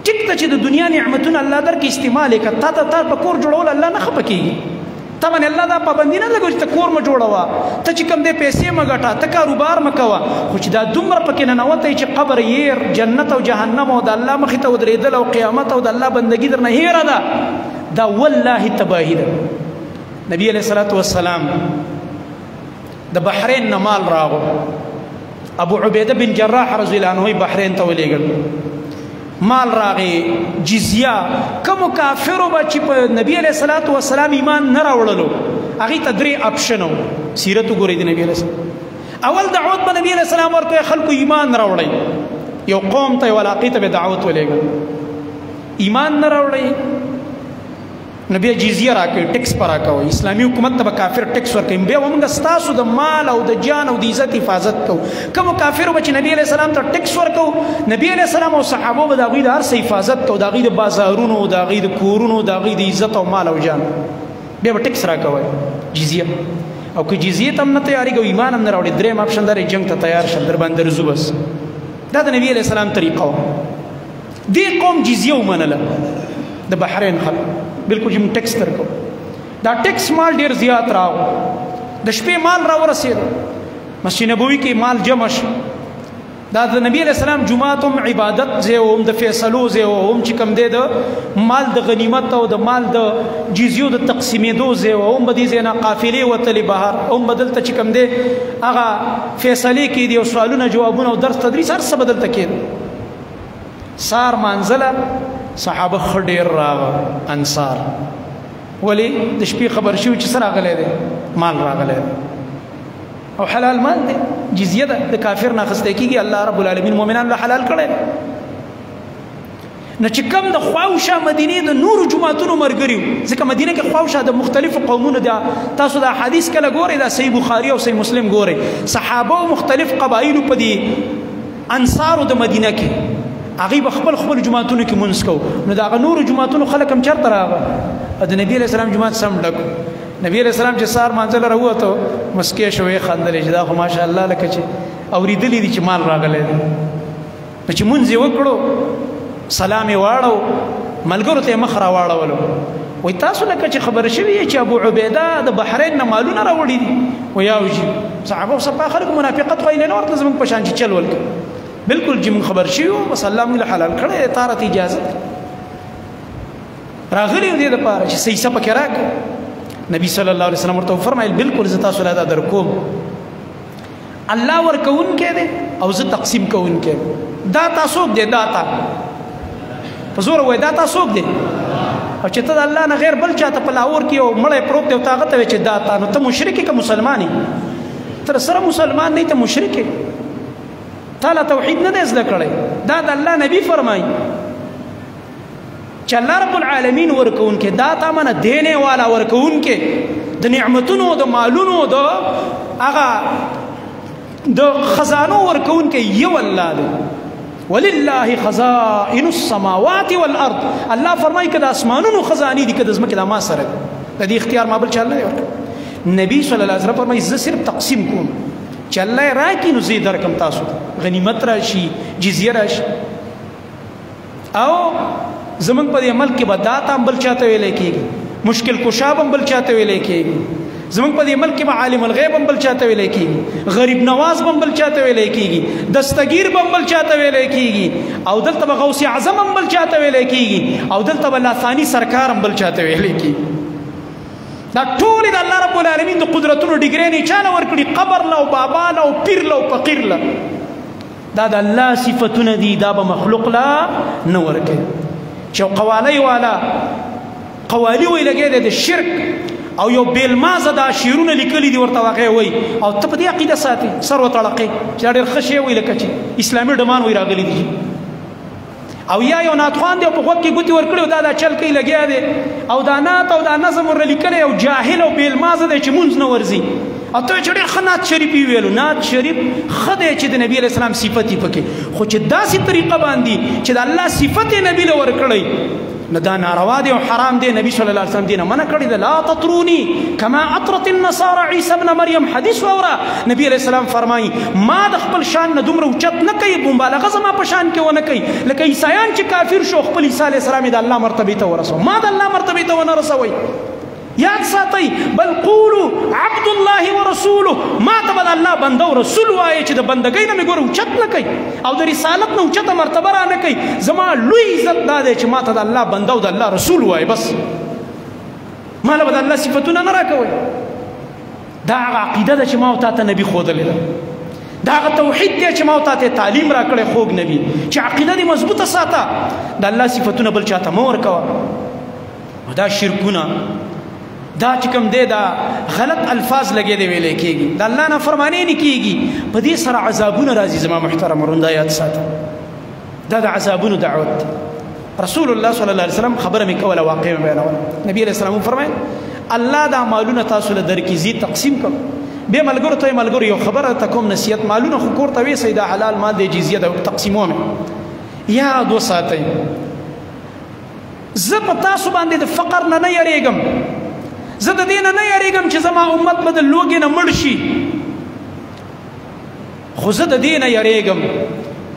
Speaker 1: ټیک ده چې د دنیا نعمتونه الله درکې استعمال یې کړه تا په کور جوړول الله نه خفه کېږي تا باندې الله دا پابندي نه لګوي چې ته کور مه جوړوه ته چې کوم دی پیسې مه ګټه ته کاروبار مه کوه خو چې دا دومره پکې ننوتی چې قبر هیر جنت او جهنم او د الله مخې ته ودرېدل او قیامت او د الله بندګي درنه هیره ده دا والله تباهي ده نبی علیه الصلاة والسلام د بحرین نه مال راغو ابو عبیده بن جراح رضی الله عنه بحرین ته ولېږل مال راغی جزیه کومو کافرو به چې په نبي علیه الصلاة والسلام ایمان نه راوړلو هغې ته 3 اپشن و سیرت وګورئ د نبي علیه السلام اول دعوت به نبي علیه السلام ورته خلکو ایمان راوړئ یو قوم ته یو علاقې ته به دعوت ولېږل ایمان نه راوړئ نبی جزیه راکوي ټیکس به راکوئ اسلامي حکومت ته به کافر ټیکس ورکوي بیا به موږ ستاسو د مال او د جان او د عزت حفاظت کوو کومو کافرو به چې نبي علیه السلام ته ټیکس ورکوو نبي علیه السلام او صحابو به د هغوی د هر څه حفاظت کوو د هغوی د بازارونو د هغوی د کورونو د هغوی د عزت او مال او جان بیا به ټیکس راکوئ جزیه او که جزیې ته هم نه تیارېږي او ایمان هم نه راوړي 3م اپشن دا جنګ ته تیار شم در باندې رځو بس دا د نبي علیه السلام طریقه وه دې قوم جزیه ومنله د بحرین خلک بالکل چې موږ ټیکس درکو دا ټیکس مال ډېر زیات راغو د شپې مال راورسېدو مسجد نبوي کې مال جمع شو دا د نبی علیه السلام جومات هم عبادت ځای و هم د فیصلو ځای و هم چې کوم دی د مال د غنیمت او د مال د جزیو د تقسیمېدو ځای و هم به دې ځای نه قافلې وتلې بهر هم به دلته چې کوم دی هغه فیصلې کېدي او سوالونه جوابونه او درس تدریس هر څه به دلته کېده سار مانځله صحابه ښه ډېر راغه انصار ولې د شپې خبر شوي چې څه راغلی دی مال راغلی دی او حلال مال دی جزیه ده د کافر نه اخیستل کېږي الله رب العالمین مؤمنان له حلال کړی نه چې کوم د خواوشا مدینې د نورو جماعتونو ملګري ځکه مدینه کې خواوشا د مختلفو قومونو ده تاسو د حدیث کله ګورئ دا صحیح بخاري او صحیح مسلم ګورئ صحابه او مختلف قبایلو په دې انصارو د مدینه کې هغوی به خپل جماعتونو کې مونځ کوو نو د هغه نورو جماعتونو خلک هم چېرته راغله د نبي علیه السلام جومات سم ډک نبی علیه السلام چې سهار مانځه له راووته مسکې شو ویې خندلې چې دا خو ماشاءالله لکه چې اورېدلي دي چې مال راغلی دی نو چې مونځ یې وکړو سلام یې واړو ملګرو ته یې مخ راواړولو وایي تاسو لکه چې خبره شوي چې ابو عبیده د بحرین نه مالونه راوړي دي وایي اوجي صحابه او صفا خلک منافقت خو یې نه ورته زموږ په شان چې چل ولکړو بالکل چې موږ خبر شوي وو بس الله موږ له حلال کړی تا راته اجازه راغلي یو دې دپاره چې صحیح څه پکې راکړو نبی صلی الله علیه وسلم ورته وفرمایل بالکل زه تاسو له دا درکوم الله ورکوونکی دی او زه تقسیم کوونکی دا تا څوک دی دا تا په زوره وایي دا تا څوک دی او چې ته د الله نه غیر بل چاته په لاهور کې یو مړی پروت دی او تا هغه ته وایې چې دا تا نو ته مشرک یې که مسلمان یې ته سره مسلمان نه یې ته مشرک یې تا له توحید نه دی زده کړی دا د الله نبی فرمایي چې الله رب العالمین ورکوونکی دا تا منه دینې والا ورکوونکی د نعمتونو د مالونو د هغه د خزانو ورکوونکی یو الله دی ولله خزائن السماوات والارض الله فرمایي که د اسمانونو خزانې دي که د ځمکې دا ما سره دي د دې اختیار ما بل چا نه دی ورکړی نبي صلی الله علیه وسلم فرمایي زه صرف تقسیم کوم چې الله یې راکړي نو زه یې درکړم تاسو ته غنیمت راشي جزیه راشي او زمونږ په دې ملک کې به دا ته هم بل چاته ویلی کېږي مشکل کشا به هم بل چاته ویلی کېږي زمونږ په دې ملک کې به عالم الغیب هم بل چاته ویلی کېږي غریب نواز به هم بل چاته ویلی کېږي دستگیر به هم بل چاته ویلی کېږي او دلته به غوث اعظم هم بل چاته ویلی کېږي او دلته به لاثاني سرکار هم بل چاته ویلی کېږي دا ټولې د الله رب العالمین د قدرتونو ډګرې چاله ورکړي قبر له او بابا له او پیر له او فقیر له دا د الله صفتونه دي دا به مخلوق له نه ورکوي چې قوالی والا قوالی وی لګی دی د شرک او یو بیلمازه دا شعرونه لیکلي دي ورته هغې وایي او ته په دې عقیده ساتي سر وتړقې چې دا ډېر ښه شی وایي لکه چې اسلامي ډمان وایي راغلي دي او یا یو ناتخوان دی او په غوږ کې ګوتې ورکړي او دا چل کوي لګیا دی او دا نعت او دا نظم ورله لیکلی او جاهل او بیلمازه دی چې مونځ نه ورځي او ته چې ډېر ښه نعت شریف یې ویلو نعت شریف ښه دی چې د نبي علیه السلام صفت یې پکې خو چې داسې طریقه باندې چې د الله صفت یې نبي له ورکړی نو دا ناروا دی او حرام دی نبی صلی الله علیه وسلم دینه منع کړی دی لا تطروني كما اطرت النصارى عیسی ابن مریم حدیث واوره نبی علیه السلام فرمایي ما د خپل شان نه دومره اوچت نه کوي مبالغه زما په شان کې ونه کوي لکه عیسایان چې کافر شو خپل عیسی علیه السلام د الله مرتبې ته ورسو ما د الله مرتبې ته ونه رسوئ یاد ساتئ بل قولو عبد الله ورسوله ما ته به د الله بنده او رسول وایي چې د بندګۍ نه مې ګوره اوچت نه کوي او د رسالت نه اوچته مرتبه را نه کوي زما لوی عزت دا دی چې ما ته د الله بنده او د الله رسول وایي بس ما له به د الله صفتونه نه راکوئ دا هغه عقیده ده چې ما او تا ته نبي ښودلې ده دا هغه توحید دی چې ما او تا ته تعلیم راکړی خوږ نبي چې عقیده دې مضبوطه ساته د الله صفتونه بل چاته مه ورکوه دا شرکونه دا چې کوم دی دا غلط الفاظ لګې دی ویلی کېږي د الله نافرماني نه کېږي په دې سره عذابونه راځي زما محترم ورونده یاد ساته دا د عذابونو دعوت دی رسول الله صلی الله علیه وسلم خبره مې کوله واقع مې بیانوله نبي علیه السلام وفرمایل الله دا مالونه تاسو له درکړي زی تقسیم کړو بیا ملګرو ته ملګرو یو خبره ته کوم نصیحت مالونه خو کور ته ویسئ دا حلال مال دی جزیه ده تقسیموم یاد وساتئ زه په تاسو باندې د فقر نه نه یریږم زه د دې نه یریږم چې زما امت به د لوږې نه مړ شي خو زه د دې نه یریږم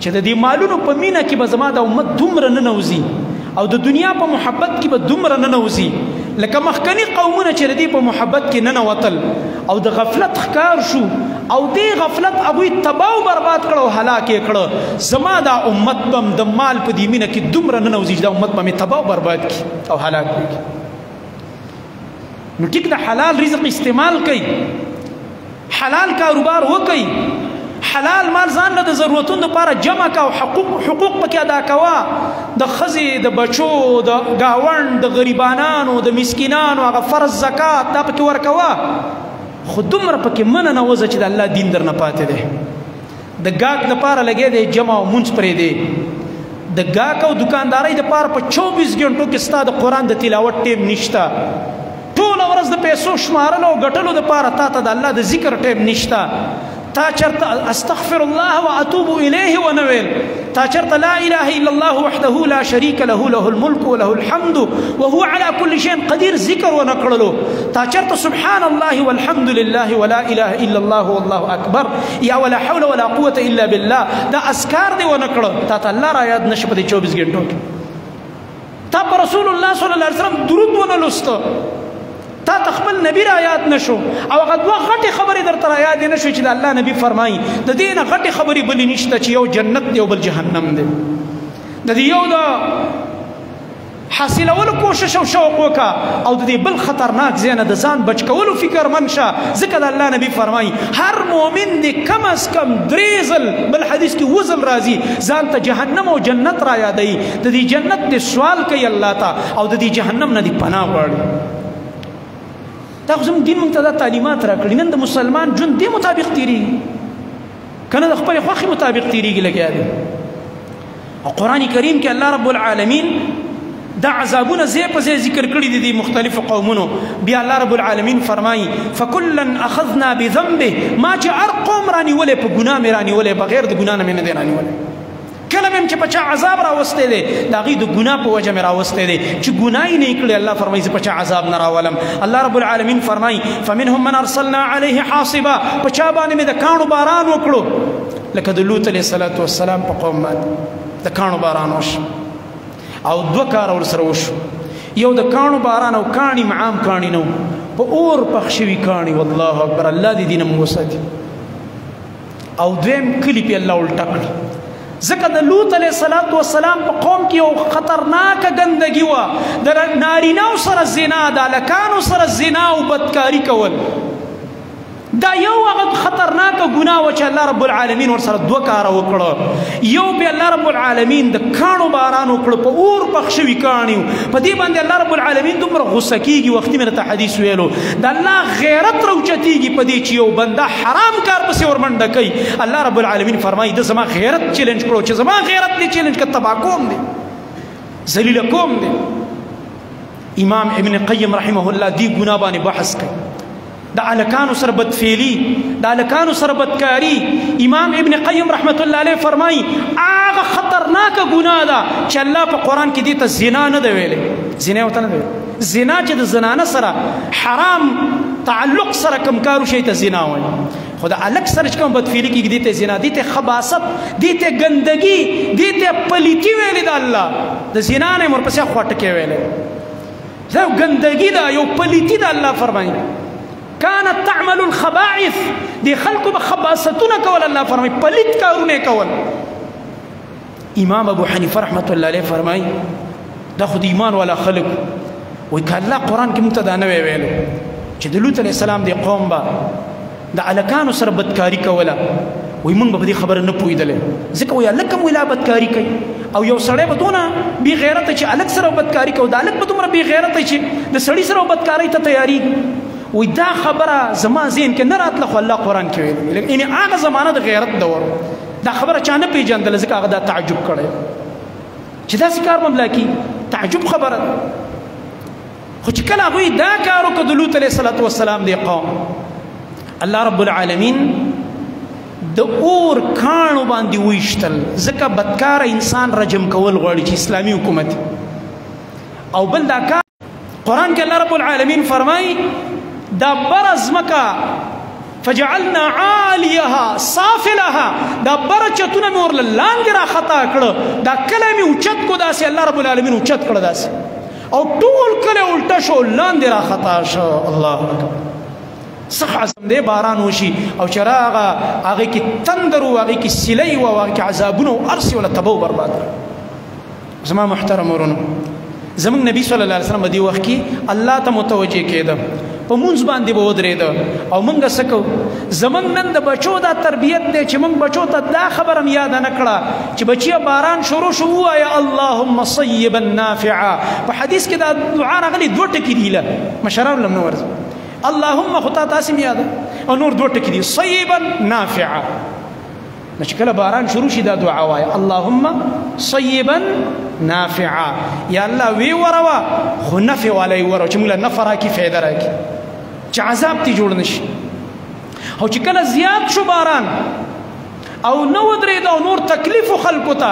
Speaker 1: چې د دې مالونو په مینه کې به زما د امت دومره ننوځي او د دنیا په محبت کې به دومره ننوځي لکه مخکني قومونه چې د دې په محبت کې ننوتل او د غفلت ښکار شو او دې غفلت هغوی تباه و برباد کړه او هلاک یې کړه زما دا امت به هم د مال په دې مینه کې دومره ننوځي چې دا امت به مې تباه و برباد کړي او هلاک کړي نو ټیک د حلال رزق استعمال کوي حلال کاروبار وکړي حلال مال ځان له د ضرورتونو لپاره جمع کا او حقوق پکې ادا کوه د ښځې د بچو د ګاونډ د غریبانانو د مسکینانو هغه فرض زکات دا پکې ورکوه خو دومره پکې منه نه وځه چې د الله دین در نه پاتې دی د ګاک دپاره لګی دی جمع او مونځ پرې دی د ګاک او دکاندارۍ دپاره په 24 غنټو کې ستا د قرآن د تلاوت ټیم نشته ټوله ورځ د پیسو شمارلو او ګټلو دپاره تا ته د الله د ذکر ټیم نشته تا چرته استغفر الله واتوب الیه ونه ویل تا چرته لا اله الا الله وحده لا شریک له له الملك وله الحمد وهو على كل شيء قدیر ذکر ونه کړلو تا چرته سبحان الله والحمد لله ولا اله الا الله والله اکبر یا ولا حول ولا قوه الا بالله دا اذکار دی ونه کړو تا ته الله را یاد نشه په 24 غنټو کې تا پر رسول الله صلی الله علیه وسلم درود ونه لوستو تا تخبل نبی را یاد نشو او هغه دوه غټي خبرې درته را یاد نشو چې د الله نبی فرمایي د دې نه غټي خبرې بلې نشته چې یو جنت دی او بل جهنم دی د دې یو د حاصلولو کوشش او شوق وکړه او د دې بل خطرناک ځای نه د ځان بچ کولو فکرمند شه ځکه د الله نبی فرمایي هر مؤمن دی کم از کم 3 ځل بل حدیث کې وزل راځي ځان ته جهنم او جنت را یادوي د دې جنت د سوال کوي الله ته او د دې جهنم نه دی پناه غواړي دا خو زموږ دین موږ ته دا تعلیمات راکړي نن د مسلمان ژوند دې مطابق تېرېږي که نه د خپلې خوښې مطابق تېرېږي لګیا دی او قرآن کریم کې الله رب العالمین دا عذابونه ځای په ځای ذکر کړي دي د مختلفو قومونو بیا الله رب العالمین فرمایي فکلا اخذنا بذنبه ما چې هر قوم رانیولې په ګناه مې رانیولې بغیر د ګناه نه مې نه دی رانیولې کله مې چې په چا عذاب راوستی دی د هغې د ګناه په وجه مې راوستی دی چې ګناه یې نه یې کړې الله فرمایي زه په چا عذاب نه راولم الله رب العالمین فرمایي فمنهم من ارسلنا علیه حاصبا په چا باندې مې د کاڼو باران وکړو لکه د لوط علیه السلام په قوم باندې د کاڼو باران وشو او 2 کاره ورسره وشو یو د کاڼو باران او کاڼي عام کاڼي نه په اور پخ شوي کاڼي والله اکبر الله دې دین موږ وساتي او دویم کلي پې الله الټه کړي ځکه د لوط علیه السلام په قوم کې یو خطرناکه ګندګي وه د نارینهو سره زنا د هلکانو سره زنا او بدکاري کول دا یو هغه خطرناکه ګناه وه چې الله رب العالمین ورسره 2 کاره وکړه یو بیا الله رب العالمین د کاڼو باران وکړه په اور پخ شوي کاڼي په دې باندې الله رب العالمین دومره غصه کېږي وختي مې درته حدیث ویلو د الله غیرت راوچتېږي په دې چې یو بنده حرام کار پسې ورمنډه کوي الله رب العالمین فرمایي د زما غیرت چیلنج کړو چې زما غیرت دې چیلنج که تباه کوم دی ذلیله کوم دی امام ابن قیم رحمه الله دې ګناه باندې بحث کوي د الکانو سره بدفعلی د الکانو سره بدکاری امام ابن قیم رحمت الله علیه فرمایي هغه خطرناکه ګناه ده چې الله په قرآن کې دې ته زنا نه دی ویلی زنا ورته نه دی زنا چې د زنانه سره حرام تعلق سره کوم کار وشي ته زنا وایي خو د الک سره چې کوم بدفعلي کېږي دې ته زنا دې ته خباثت دې ته ګندګي دې ته پلیتي ویلې د الله د زنا نه یې ورپسې خوټکې ویلې دا یو ګندګي ده یو پلیتي ده الله فرمایي كانت تعمل الخبائث دي خلق بخباستنا كول الله فرمي پلت کارونه کول امام ابو حنیفه رحمت الله علیه فرمای دا خود ایمان ولا خلق وی کله قران کې متدا نه ویلو چې د لوط علیه السلام دی قوم با د الکانو سره بدکاری کوله وی موږ به دې خبره نه پوهېدلې ځکه وی الک هم ولا بدکاری کوي او یو سړی به دونه بې غیرته چې الک سره بدکاری کوي د الک به دومره بې غیرته چې د سړي سره بدکاری ته تیاری وی دا خبره زما ذهن کې نه راتله خو الله قرآن کې ویلي یعنې هغه زمانه د غیرت دور دا خبره چا نه پېژندله ځکه هغه دا تعجب کړی چې داسې کار به ملا کېږي تعجب خبره ده خو چې کله هغوی دا کار وکړه د لوط علیه السلام دی قوم الله رب العالمین د اور کاڼو باندې ویشتل ځکه بدکاره انسان رجم کول غواړي چې اسلامي حکومت او بل دا کار قرآن کې الله رب العالمین فرمایي دا برز مکا فجعلنا عالیها سافلها دا برچتونه مې ورله لاندې را خطا کړه دا کلی مې اوچت کو داسې الله رب العالمین اوچت کړه داسې او ټول کلی الټه شو لاندې را خطا شو الله اکبر سخ عزم دی باران وشي او چې راغه هغې کې تندر و هغې کې سیلی و هغې کې عذابونه و هر څه وله تبه و برباد زما محترم ورونو زمونږ نبی صلی الله علیه وسلم په دې وخت کې الله ته متوجه کېده په مونځ باندې به ودرېده او موږ څه کوو زمونږ نن د بچو دا تربیت دی چې موږ بچو ته دا خبره هم یاده نه کړه چې بچیه باران شروع شو ووایه اللهم صیبا نافعا په حدیث کې دا دعا راغلې 2 ټکي دي له مشران لم نه ورځي اللهم خطا تاسم یاد او نور دوه ټکي دي صيبا نافعا چې کله باران شروع شي دا دعا وای اللهم صيبا نافعا یا الله وی وروا خو نفع علی ورو چې موږ نفع راکې فایده راکې چې عذاب تی جوړ نشي او چې کله زیات شو باران او نو درې دا نور تکلیف خلکو ته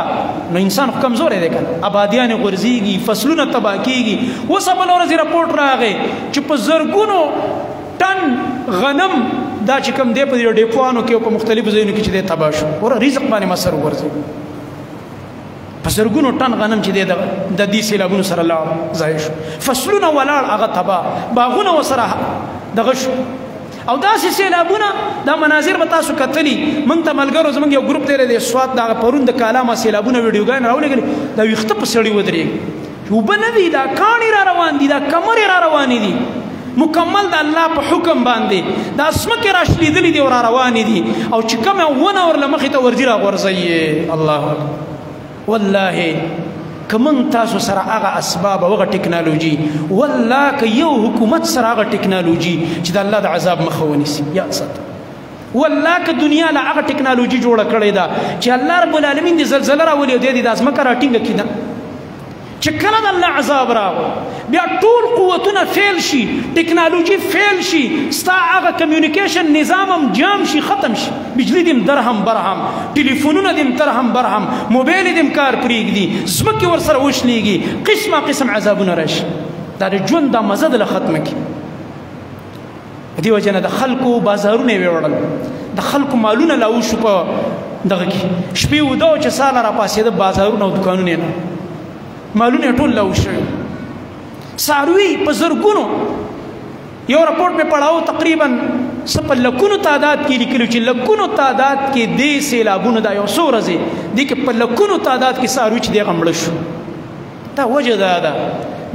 Speaker 1: نو انسان کمزور دی کنه آبادیان غورځيږي فصلونه تباہ کیږي وسبل ورځ رپورټ راغی چې په زرګونو ټن غنم دا چې کوم دی په ډیپوانو کې په مختلفو ځایونو کې چې دی تباہ شو ور رزق باندې مسر ورځي په زرګونو ټن غنم چې دی د دې سیلابونو سره لاړ ځای شو فصلونه ولاړ هغه تباہ باغونه وسره دغه شو او داسې سیلابونه دا مناظر به تاسو کتلي موږ ته ملګرو زموږ یو ګروپ دی د سوات دغه پرون د کالامه سیلابونه ویډیوګان راولېږلي دا ویښته په سړي ودرېږي اوبه نه دي دا کاڼي را روان دي دا کمرې را روانې دي مکمل د الله په حکم باندې دا ځمکې را شلېدلې دي او را روانې دي او چې کومه ونه ورله مخې ته ورځي را غورځوي الله اکبر والله که موږ تاسو سره هغه اسباب او هغه ټکنالوژي والله که یو حکومت سره هغه ټکنالوژي چې د الله د عذاب مخه ونیسي یا سات والله که دنیا له هغه ټکنالوژي جوړه کړې ده چې الله رب العالمین د زلزله راولي او د ځمکه راټینګه کړي چې کله د الله عذاب راغو بیا ټول قوتونه فیل شي ټکنالوژي فیل شي ستا هغه کمیونیکیشن نظام هم جام شي ختم شي بجلی دیم درهم برهم ټلیفونونه دیم درهم برهم موبایل دیم کار پرېږدي ځمکې ورسره وشلېږي قسمه قسم عذابونه راشي دا د ژوند دا مزه دله ختمه کړي په دې وجه نه د خلکو بازارونه یې ویوړل د خلکو مالونه لا وشو په دغه کې شپې وده چې ساله راپاڅېده بازارونه او دوکانونه نه مالونه ټول لا وشوي څاروي په زرګونو یو رپورټ مې پڑھاو تقریبا په لکونو تعداد کې لیکلو چې لکونو تعداد کې دې سیلابونو دا یو څو ورځې دي کې په لکونو تعداد کې څاروي چې دغه مړه شو دا وجه دا ده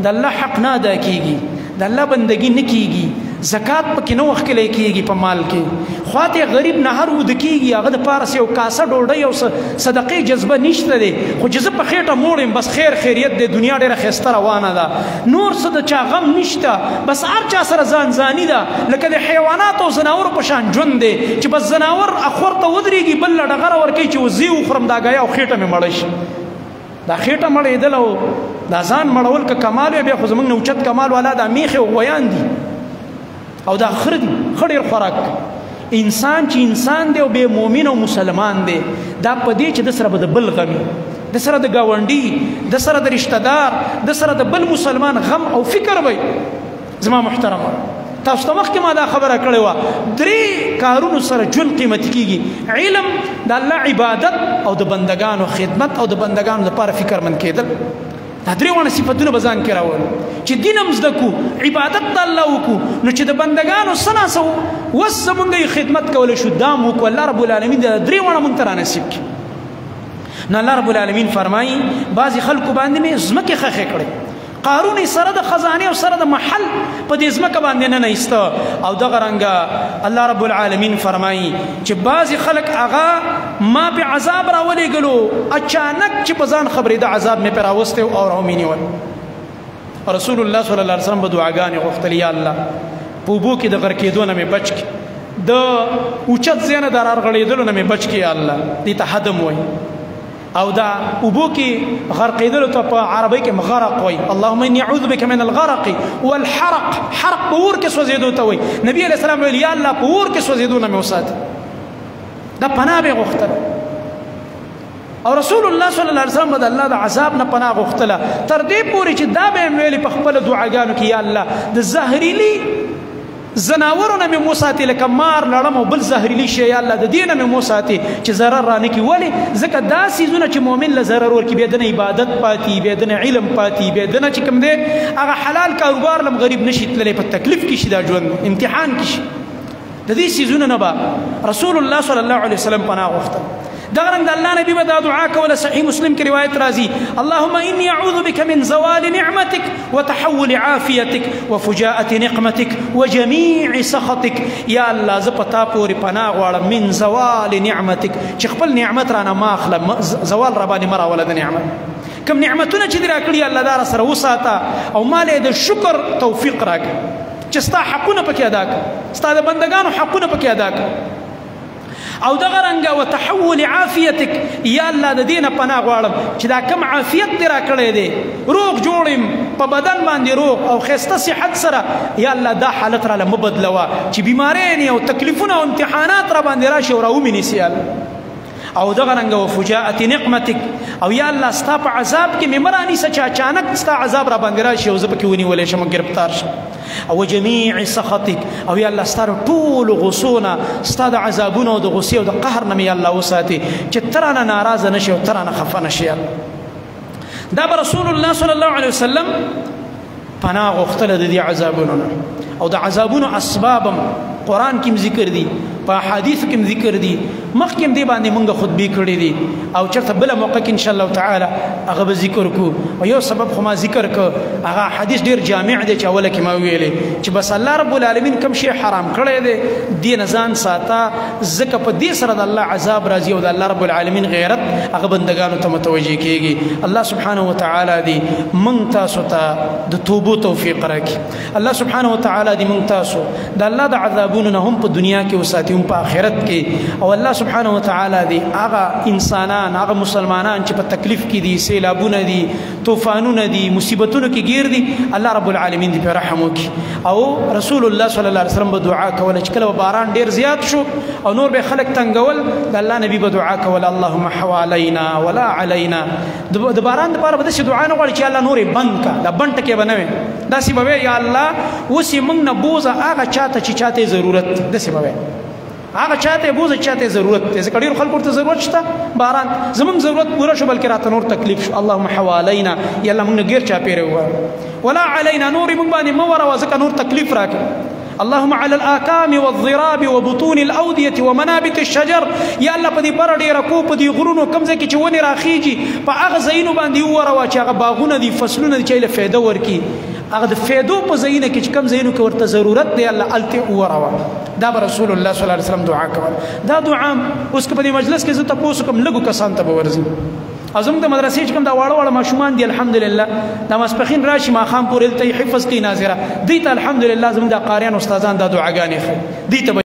Speaker 1: د الله حق نه ادا کیږي د الله بندګي نه کیږي زکات پکې نه وښکلی کیږي په مال کې خواته غریب نه هر ود کیږي هغه د پارس یو کاسه ډوډۍ او صدقې جذبه نشته دی خو چې زه په خېټه موړم بس خیر خیریت د دنیا ډېره ښایسته روانه ده نور څه د چا غم نشته بس هر چا سره ځان ځاني ده لکه د حیواناتو او ځناورو په شان ژوند دی چې بس ځناور اخور ته ودرېږي بل له ډغره ورکوي چې وزې وخورم دا ګیا او خېټه مې مړه شي دا خېټه مړېدل او دا ځان مړول که کمال وي بیا خو زموږ نه اوچت کمال والا دا میخې او غویان دي او دا خره دي ښه ډېر خوراک انسان چې انسان دی او بې مؤمن او مسلمان دی دا په دې چې د سره به د بل غمي د سره د ګاونډي د سره د رشته دار د سره د بل مسلمان غم او فکر وي زما محترمه تاسو ته مخکې ما دا خبره کړې وه درې کارونو سره ژوند قیمتي کېږي علم د الله عبادت او د بندګانو خدمت او د بندګانو دپاره فکرمند کېدل دا درې واړه صفتونه به ځان کې راولو چې دین هم زده کړو عبادت د الله وکړو نو چې د بندګانو څه ناڅه وس زمونږ یې خدمت کولی شو دا م وکړو الله رب العالمین د درې واړه مونږ ته رانصیب کړي نو الله رب العالمین فرمایي بعضې خلکو باندې مې ځمکې خښې کړې قارون سره د خزانه او سره د محل په دې ځمکه باندې نه ایسته او دغه رنګه الله رب العالمین فرمایي چې بعضې خلک هغه ما په عذاب راولېږلو اچانک چې په ځان خبرېده عذاب مې پرې راوستی او راومې نیول رسول الله صلی الله علیه وسلم به دعاګانې غوښتلې یا الله په اوبو کې د غرق کېدو نه مې بچ کړي د اوچت ځای نه د رارغړېدلو نه مې بچ کړي یا الله دې ته حدم وایي او دا اوبو کې غرقېدلو ته په عربۍ کې غرق وایي اللهم اني اعوذ بك من الغرق والحرق حرق په اور کې سوځېدو ته وایي نبي علیه السلام ویل یا الله په اور کې سوځېدو نه مې وساتي دا پناه به یې غوښتله او رسول الله صلی الله علیه وسلم به د الله د عذاب نه پناه غوښتله تر دې پورې چې دا به یې ویلې په خپله دعاګانو کې یا الله د زهریلي زناورو نه مې وساتي لکه مار لړم او بل زهریلي شی یا الله د دې نه مې وساتي چې ضرر رانه کړي ولې ځکه دا څیزونه چې مؤمن له ضرر ورکړي بیا د نه عبادت پاتې بیا د نه علم پاتې بیا د نه چې کوم دی هغه حلال کاروبار لم غریب نشي تللی په تکلیف کې شي دا ژوند امتحان کې شي د دې څیزونه نه به رسول الله صلی الله علیه وسلم پناه غوښتل دغه رنګ د الله نبي به دا دعا کوله صحیح مسلم کې روایت راځي اللهم اني اعوذ بك من زوال نعمتك وتحول عافيتك وفجاءة نقمتك وجميع سخطك یا الله زه په تا پورې پناه غواړم من زوال نعمتك چې خپل نعمت رانه ما اخله زوال را باندې مه راوله د نعمت کوم نعمتونه چې دې راکړي الله دا را سره وساته او ما له د شکر توفیق راکړي چې ستا حقونه پکې ادا کړه، ستا د بندگانو حقونه پکې ادا کړه. او دغه رنګه وتحول عافیتک، یا الله د دې نه پناه غواړم چې دا کم عافیت دې راکړی دی، روغ جوړ یم په بدن باندې روغ او ښایسته صحت سره، یا الله دا حالت راله مه بدلوه چې بیمارۍ او تکلیفونه او امتحانات را باندې راشي او راومې نیسي. او دغه رنګه وفجاءت نقمتک، او یا الله ستا په عذاب کې مې مه رانیسه چې اچانک ستا عذاب را باندې راشي او زه پکې ونیولی شم ګرفتار شم. او جميع سخطک، او یا الله ستا د ټولو غصو نه، ستا د عذابونو او د غصې او د قهر نه مې یا الله وساتې چې ته رانه ناراضه نه شي او ته رانه خفه نه شي. دا به رسول الله صلی الله علیه وسلم پناه غوښتله د دې عذابونو نه. او د عذابونو اسباب قرآن کې ذکر دي، په حدیث کې ذکر دي، مخکې دې باندې مونږ خطبې کړې دي او چېرته بله موقع کې ان شاء الله تعالی هغه به ذکر کړو. او یو سبب خو ما ذکر کړ، هغه حدیث ډېر جامع دی چې اوله کې ما ویلې چې بس الله رب العالمین کوم شی حرام کړی دی دې نه ځان ساته، ځکه په دې سره د الله عذاب راځي او د الله رب العالمین غیرت هغه بندګانو ته متوجه کېږي. الله سبحانه وتعالی دې مونږ تاسو ته د توبو توفیق راکړي. الله سبحانه وتعالی دې مونږ تاسو د الله د عذابونو نه هم په دنیا کې وساتي هم په آخرت کې. او الله سبحانه وتعالی دې هغه انسانان، هغه مسلمانان چې په تکلیف کې دي، سیلابونه دي، طوفانونه دي، مصیبتونو کې گیر دي، الله رب العالمین دې په رحم وکړي. او رسول الله صلی الله علیه وسلم به دعا کوله چې کله باران ډیر زیات شو او نور به خلک تنګول، د الله نبی به دعا کوله اللهم حوالينا ولا علينا. د باران لپاره به داسې دعا نه غواړي چې الله نورې بند کا، دا بند ټکې به نه وي، داسې به وي یا الله اوس یې موږ نه بوزه هغه چاته چې چاته ضرورت، داسې به وي هغه چاته بوزه چاته ضرورت دی، ځکه ډېرو خلکو ته ضرورت شته باران، زموږ ضرورت پوره شو بلکې راته نور تکلیف شو. اللهم حوالينا، یا الله موږ نه ګیر چاپېره ووایه، ولا علينا، نورې موږ باندې مه وروه ځکه نور تکلیف راکړه. اللهم على الآكام والضراب وبطون الأودية ومنابت الشجر، یا الله په دې بره ډېره کو په دې غرونو کوم ځای کې چې ونې راخیږي په هغه ځایونو باندې ووروه چې هغه باغونه دي، فصلونه دي چې له فایده ورکړي، هغه د فایدو په ځایونه کې چې کوم ځایونو کې ورته ضرورت دی الله هلته ووروه. دا به رسول الله صلی الله علیه وسلم دعا کوله. دا دعا اوس که په دې مجلس کې زه تپوس کوم لږو کسان ته به ورځي، او زموږ د مدرسې چې کوم دا واړه واړه ماشومان دي الحمدلله دا ماسپښین راشي ماښام پورې دلته حفظ کوي ناظره، دوی ته الحمدلله زموږ د قاریان استادان دا دعاګانې ښیي، دوی ته